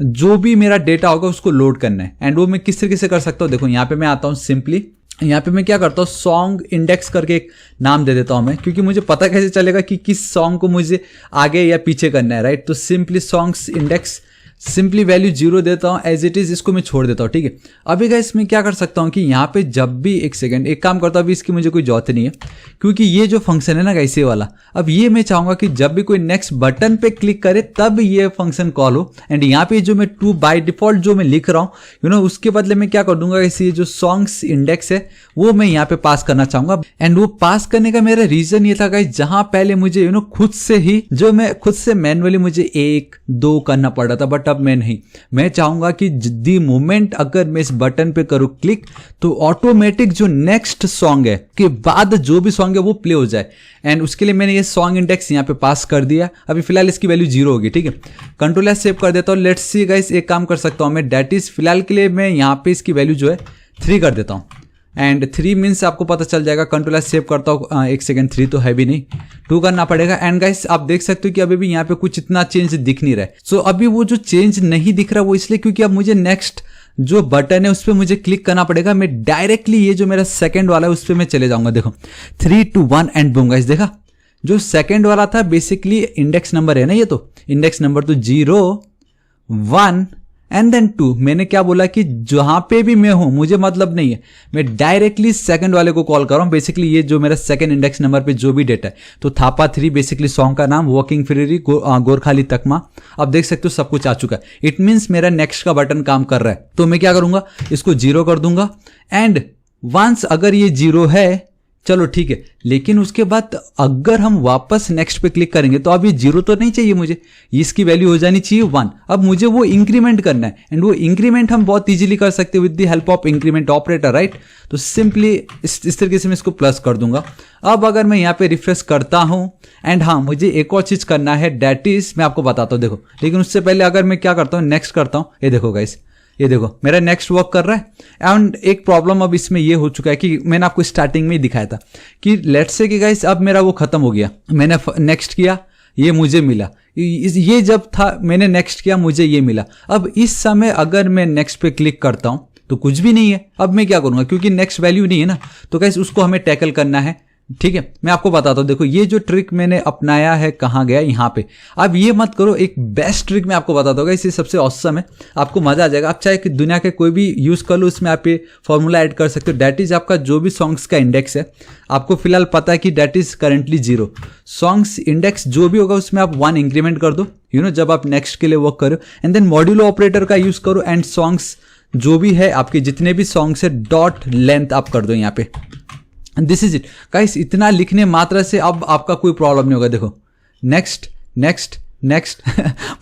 जो भी मेरा डेटा होगा उसको लोड करना है, एंड वो मैं किस तरीके से कर सकता हूँ, देखो यहाँ पे मैं आता हूँ सिंपली, यहाँ पे मैं क्या करता हूँ सॉन्ग इंडेक्स करके एक नाम दे देता हूँ मैं, क्योंकि मुझे पता कैसे चलेगा कि किस सॉन्ग को मुझे आगे या पीछे करना है, राइट। तो simply songs index, simply value 0 देता हूँ एज इट इज, इसको मैं छोड़ देता हूँ, ठीक है। अभी गाइस मैं क्या कर सकता हूँ कि यहाँ पे जब भी एक सेकंड एक काम करता हूँ, अभी इसकी मुझे कोई जरूरत नहीं है, क्योंकि ये जो फंक्शन है ना गाइस ये वाला, अब ये मैं चाहूंगा कि जब भी कोई नेक्स्ट बटन पे क्लिक करे तब ये फंक्शन कॉल हो, एंड यहाँ पे जो मैं 2 बाय डिफॉल्ट जो मैं लिख रहा हूँ उसके बदले मैं क्या कर दूंगा, ये जो सॉन्ग्स इंडेक्स है वो मैं यहाँ पे पास करना चाहूंगा। एंड वो पास करने का मेरा रीजन ये था गाइस, जहां पहले मुझे खुद से ही जो मैं खुद से मैनुअली मुझे 1 2 करना पड़ रहा था, बट तब मैं नहीं, मैं चाहूँगा कि दी मोमेंट अगर मैं इस बटन पे करूँ क्लिक तो ऑटोमेटिक जो नेक्स्ट सॉन्ग है के बाद जो भी सॉन्ग है वो प्ले हो जाए। एंड उसके लिए मैंने ये सॉन्ग इंडेक्स यहाँ पे पास कर दिया। अभी फिलहाल इसकी वैल्यू 0 होगी, ठीक है। कंट्रोल एस सेव कर देता हूँ। लेट्स सी गाइस, एक काम कर सकता हूँ मैं, डेट इज फिलहाल के लिए मैं यहाँ पे इसकी वैल्यू जो है 3 कर देता हूँ। एंड 3 मीन्स आपको पता चल जाएगा। कंट्रोल एस सेव करता हूँ, एक सेकंड, 3 तो है भी नहीं, 2 करना पड़ेगा। एंड गाइस आप देख सकते हो कि अभी भी यहाँ पे कुछ इतना चेंज दिख नहीं रहा है। सो अभी वो जो चेंज नहीं दिख रहा वो इसलिए क्योंकि अब मुझे नेक्स्ट जो बटन है उस पर मुझे क्लिक करना पड़ेगा। मैं डायरेक्टली ये जो मेरा सेकंड वाला है उस पर मैं चले जाऊंगा। देखो 3 2 1 एंड बूम गाइस, देखा जो सेकंड वाला था बेसिकली इंडेक्स नंबर है ना, ये तो इंडेक्स नंबर तो 0 1 एंड देन 2। मैंने क्या बोला कि जहां पे भी मैं हूं मुझे मतलब नहीं है, मैं डायरेक्टली सेकंड वाले को कॉल कर रहा हूं। बेसिकली ये जो मेरा सेकंड इंडेक्स नंबर पे जो भी डेटा है, तो थापा 3 बेसिकली सॉन्ग का नाम, वर्किंग फ्रीरी गोरखाली तकमा। अब देख सकते हो सब कुछ आ चुका है। इट मीन्स मेरा नेक्स्ट का बटन काम कर रहा है। तो मैं क्या करूंगा, इसको 0 कर दूंगा। एंड वंस अगर ये 0 है, चलो ठीक है, लेकिन उसके बाद अगर हम वापस नेक्स्ट पे क्लिक करेंगे तो अब ये 0 तो नहीं चाहिए मुझे, इसकी वैल्यू हो जानी चाहिए 1। अब मुझे वो इंक्रीमेंट करना है। एंड वो इंक्रीमेंट हम बहुत इजीली कर सकते हैं with the help of increment operator, right. तो सिंपली इस तरीके से मैं इसको प्लस कर दूंगा। अब अगर मैं यहाँ पे रिफ्रेश करता हूँ, एंड हाँ मुझे एक और चीज करना है, डेट इज मैं आपको बताता हूँ। देखो, लेकिन उससे पहले अगर मैं क्या करता हूँ, नेक्स्ट करता हूँ। ये देखो गाइस, ये देखो मेरा नेक्स्ट वर्क कर रहा है। एंड एक प्रॉब्लम अब इसमें ये हो चुका है कि मैंने आपको स्टार्टिंग में ही दिखाया था कि लेट्स से कि गाइस अब मेरा वो खत्म हो गया, मैंने नेक्स्ट किया, ये मुझे मिला। ये जब था मैंने नेक्स्ट किया, मुझे ये मिला। अब इस समय अगर मैं नेक्स्ट पे क्लिक करता हूं तो कुछ भी नहीं है। अब मैं क्या करूंगा, क्योंकि नेक्स्ट वैल्यू नहीं है ना, तो गाइस उसको हमें टैकल करना है, ठीक है। मैं आपको बताता हूं, देखो ये जो ट्रिक मैंने अपनाया है कहां गया, यहां पे। अब ये मत करो, एक बेस्ट ट्रिक मैं आपको बताता हूँ, इसे सबसे औसम है, आपको मजा आ जाएगा। आप चाहे कि दुनिया के कोई भी यूज कर लो, उसमें आप ये फॉर्मूला ऐड कर सकते हो। डेट इज आपका जो भी सॉन्ग्स का इंडेक्स है, आपको फिलहाल पता है कि that is currently 0। Songs index जो भी होगा उसमें आप 1 इंक्रीमेंट कर दो, जब आप नेक्स्ट के लिए वर्क करो। एंड देन मॉड्यूलो ऑपरेटर का यूज करो। एंड सॉन्ग्स जो भी है आपके जितने भी सॉन्ग्स है, डॉट लेंथ आप कर दो यहाँ पे। This is it guys. इतना लिखने मात्र से अब आपका कोई प्रॉब्लम नहीं होगा। देखो नेक्स्ट नेक्स्ट नेक्स्ट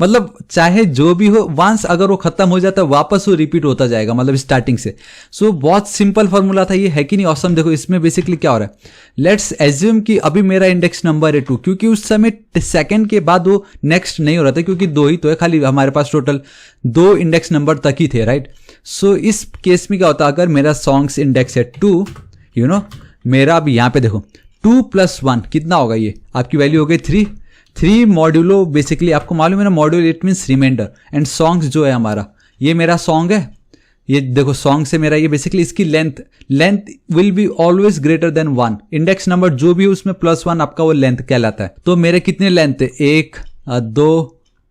मतलब चाहे जो भी हो, वंस अगर वो खत्म हो जाता है वापस वो रिपीट होता जाएगा, मतलब स्टार्टिंग से। सो बहुत सिंपल फॉर्मूला था ये, है कि नहीं ऑसम। देखो इसमें बेसिकली क्या हो रहा है, लेट्स एज्यूम कि अभी मेरा इंडेक्स नंबर है 2, क्योंकि उस समय सेकंड के बाद वो नेक्स्ट नहीं हो रहा था, क्योंकि 2 ही तो है, खाली हमारे पास टोटल 2 इंडेक्स नंबर तक ही थे, राइट। सो इस केस में क्या होता है, अगर मेरा सॉन्ग्स इंडेक्स है 2, मेरा अब यहाँ पे देखो 2 + 1 कितना होगा, ये आपकी वैल्यू हो गई 3 मॉड्यूलो। बेसिकली आपको मालूम है ना, module it means remainder. And songs जो है हमारा, ये मेरा सॉन्ग है, ये देखो सॉन्ग से मेरा ये बेसिकली इसकी length will be always greater than 1। Index number जो भी है उसमें +1 आपका वो लेंथ कहलाता है। तो मेरे कितने लेंथ है, 1 2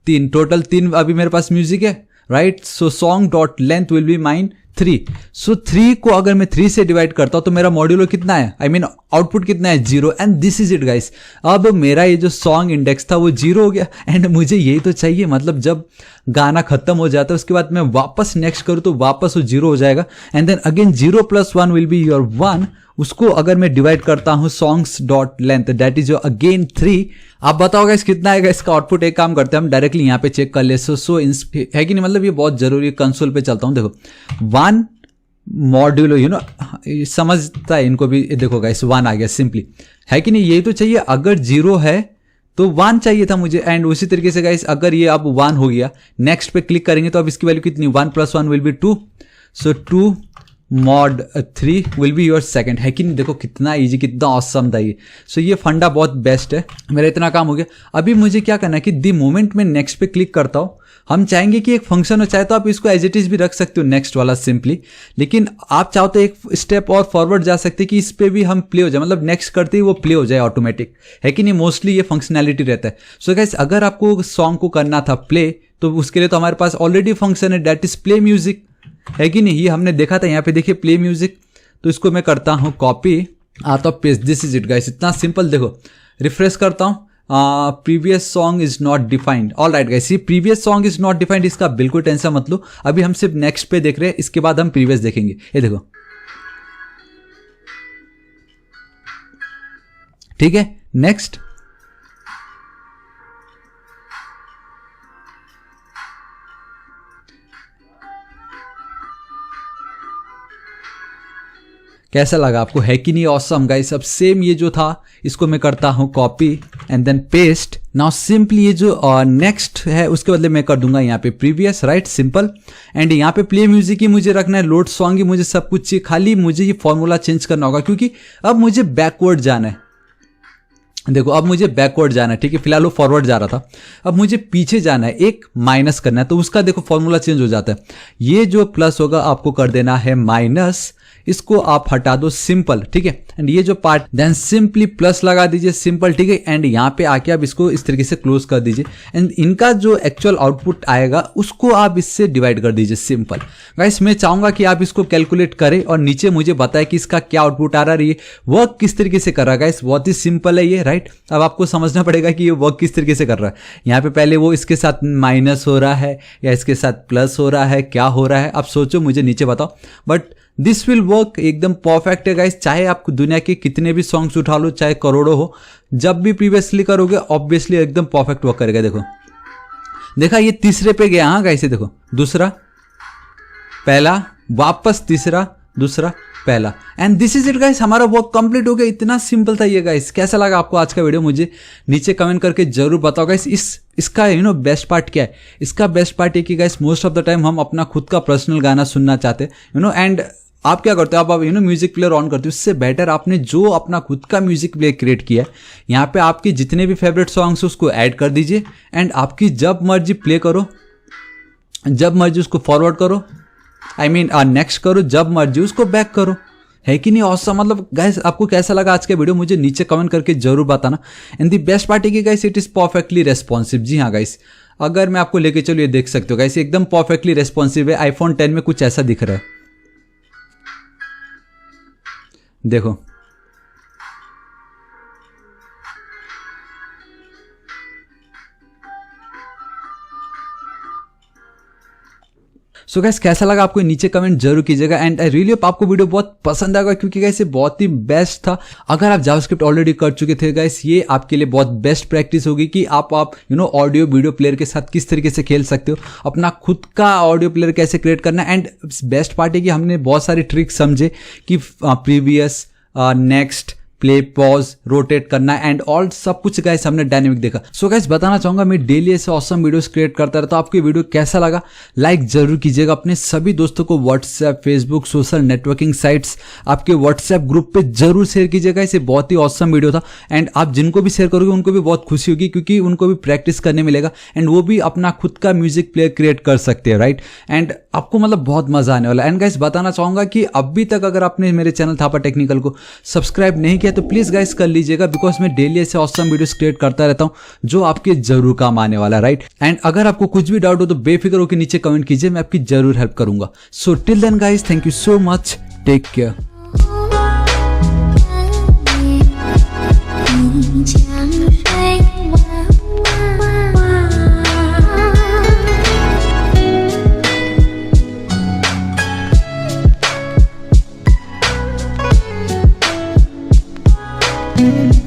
3, टोटल 3 अभी मेरे पास म्यूजिक है, right. So song dot length will be mine 3। सो 3 को अगर मैं 3 से डिवाइड करता हूं तो मेरा मॉड्यूलो कितना है, आई मीन आउटपुट कितना है, 0। And this is it guys. अब मेरा ये जो सॉन्ग इंडेक्स था वो 0 हो गया। एंड मुझे यही तो चाहिए, मतलब जब गाना खत्म हो जाता है उसके बाद मैं वापस नेक्स्ट करूँ तो वापस वो 0 हो जाएगा। And then again 0 + 1 will be your 1। उसको अगर मैं डिवाइड करता हूं songs dot length, that is your again 3। आप बताओ गाइस कितना आएगा इसका आउटपुट। एक काम करते हैं हम डायरेक्टली यहाँ पे चेक कर ले। सो है कि नहीं, मतलब ये बहुत जरूरी है। कंसोल पे चलता हूँ, देखो 1 मॉड्यूलो समझता है इनको भी। देखो गाइस 1 आ गया सिंपली, है कि नहीं। यही तो चाहिए, अगर 0 है तो 1 चाहिए था मुझे। एंड उसी तरीके से गाइस अगर ये अब 1 हो गया, नेक्स्ट पे क्लिक करेंगे तो अब इसकी वैल्यू कितनी, 1 + 1 will B 2। So 2 mod 3 will be your second, है कि नहीं। देखो कितना इजी, कितना ऑसम था ये। सो ये फंडा बहुत बेस्ट है। मेरा इतना काम हो गया। अभी मुझे क्या करना है कि दी मोमेंट में नेक्स्ट पे क्लिक करता हूँ, हम चाहेंगे कि एक फंक्शन हो, चाहे तो आप इसको एज इट इज भी रख सकते हो नेक्स्ट वाला सिंपली, लेकिन आप चाहो तो एक स्टेप और फॉरवर्ड जा सकते हैं कि इस पे भी हम प्ले हो जाए, मतलब नेक्स्ट करते ही वो प्ले हो जाए ऑटोमेटिक, है कि नहीं। मोस्टली ये फंक्शनैलिटी रहता है। सो गाइस अगर आपको सॉन्ग को करना था प्ले, तो उसके लिए तो हमारे पास ऑलरेडी फंक्शन है, दैट इज प्ले म्यूजिक, है कि नहीं। ये हमने देखा था, यहाँ पे देखिए प्ले म्यूजिक। तो इसको मैं करता हूँ कॉपी, आता हूँ paste. This is it guys, इतना सिंपल। देखो रिफ्रेश करता हूँ, previous song is not defined. All right guys, ये previous song is not defined, इसका बिल्कुल टेंशन मत लो। अभी हम सिर्फ नेक्स्ट पे देख रहे हैं, इसके बाद हम प्रीवियस देखेंगे। ये देखो, ठीक है। नेक्स्ट, कैसा लगा आपको, है कि नहीं ऑसम गाइस। अब सेम ये जो था इसको मैं करता हूँ copy and then paste. Now simply ये जो नेक्स्ट है उसके बदले मैं कर दूंगा यहाँ पे प्रीवियस, राइट, सिंपल। एंड यहाँ पे प्ले म्यूजिक ही मुझे रखना है, लोड सॉन्ग ही मुझे सब कुछ चाहिए, खाली मुझे ये फॉर्मूला चेंज करना होगा क्योंकि अब मुझे बैकवर्ड जाना है। देखो अब मुझे बैकवर्ड जाना है, ठीक है, फिलहाल वो फॉरवर्ड जा रहा था, अब मुझे पीछे जाना है, एक माइनस करना है, तो उसका देखो फॉर्मूला चेंज हो जाता है। ये जो प्लस होगा आपको कर देना है माइनस, इसको आप हटा दो, सिंपल, ठीक है। एंड ये जो पार्ट देन सिंपली प्लस लगा दीजिए, सिंपल, ठीक है। एंड यहाँ पे आके आप इसको इस तरीके से क्लोज कर दीजिए एंड इनका जो एक्चुअल आउटपुट आएगा उसको आप इससे डिवाइड कर दीजिए, सिंपल। गाइस मैं चाहूंगा कि आप इसको कैलकुलेट करें और नीचे मुझे बताएं कि इसका क्या आउटपुट आ रहा है, ये वर्क किस तरीके से कर रहा है। गाइस बहुत ही सिंपल है ये, राइट। अब आपको समझना पड़ेगा कि ये वर्क किस तरीके से कर रहा है। यहाँ पे पहले वो इसके साथ माइनस हो रहा है या इसके साथ प्लस हो रहा है, क्या हो रहा है आप सोचो, मुझे नीचे बताओ। बट दिस विल वर्क एकदम परफेक्ट है गाइस। चाहे आप दुनिया के कितने भी सॉन्ग्स उठा लो, चाहे करोड़ों हो, जब भी प्रीवियसली करोगे ऑब्वियसली एकदम परफेक्ट वर्क करेगा। देखो देखा ये तीसरे पे गया, हाँ गाइस, देखो दूसरा पहला, वापस तीसरा दूसरा पहला, and this is it guys, हमारा वर्क कंप्लीट हो गया। इतना सिंपल था ये गाइस। कैसा लगा आपको आज का वीडियो, मुझे नीचे कमेंट करके जरूर बताओ गाइस। इसका बेस्ट पार्ट क्या है, इसका बेस्ट पार्ट है कि guys most of the time हम अपना खुद का पर्सनल गाना सुनना चाहते हैं, एंड आप क्या करते हो, आप म्यूजिक प्लेयर ऑन करते हो, इससे बेटर आपने जो अपना खुद का म्यूजिक प्लेयर क्रिएट किया है, यहाँ पे आपके जितने भी फेवरेट सॉन्ग्स उसको ऐड कर दीजिए एंड आपकी जब मर्जी प्ले करो, जब मर्जी उसको फॉरवर्ड करो, नेक्स्ट करो, जब मर्जी उसको बैक करो, है कि नहीं ऑसम। मतलब गाइस आपको कैसा लगा आज का वीडियो, मुझे नीचे कमेंट करके जरूर बताना। एंड द बेस्ट पार्ट है कि guys it is perfectly responsive. जी हाँ गाइस, अगर मैं आपको लेके चलूँ, ये देख सकते हो गाइस एकदम परफेक्टली रेस्पॉन्सिव है। आईफोन 10 में कुछ ऐसा दिख रहा है, देखो सो गाइस कैसा लगा आपको नीचे कमेंट जरूर कीजिएगा। एंड आई रियली होप आपको वीडियो बहुत पसंद आएगा क्योंकि गाइस ये बहुत ही बेस्ट था। अगर आप जावास्क्रिप्ट ऑलरेडी कर चुके थे गाइस, ये आपके लिए बहुत बेस्ट प्रैक्टिस होगी कि आप ऑडियो वीडियो प्लेयर के साथ किस तरीके से खेल सकते हो, अपना खुद का ऑडियो प्लेयर कैसे क्रिएट करना। एंड बेस्ट पार्ट है कि हमने बहुत सारी ट्रिक्स समझे कि previous, next, play, pause, rotate करना एंड ऑल सब कुछ गाइस हमने डायनेमिक देखा। सो गाइस बताना चाहूंगा मैं डेली ऐसे ऑसम वीडियोस क्रिएट करता रहता हूं। आपको वीडियो कैसा लगा लाइक जरूर कीजिएगा, अपने सभी दोस्तों को WhatsApp, Facebook, social networking sites, आपके व्हाट्सएप ग्रुप पे जरूर शेयर कीजिएगा। इसे बहुत ही ऑसम वीडियो था एंड आप जिनको भी शेयर करोगे उनको भी बहुत खुशी होगी क्योंकि उनको भी प्रैक्टिस करने मिलेगा एंड वो भी अपना खुद का म्यूजिक प्लेयर क्रिएट कर सकते हैं, राइट। एंड आपको मतलब बहुत मजा आने वाला है। एंड गाइस बताना चाहूंगा कि अभी तक अगर आपने मेरे चैनल थापा टेक्निकल को सब्सक्राइब नहीं किया तो प्लीज गाइस कर लीजिएगा, बिकॉज मैं डेली ऐसे ऑसम वीडियोस क्रिएट करता रहता हूं जो आपके जरूर काम आने वाला है, राइट। एंड अगर आपको कुछ भी डाउट हो तो बेफिक्र होकर नीचे कमेंट कीजिए, मैं आपकी जरूर हेल्प करूंगा। So till then guys, thank you so much, take care. Mm-hmm.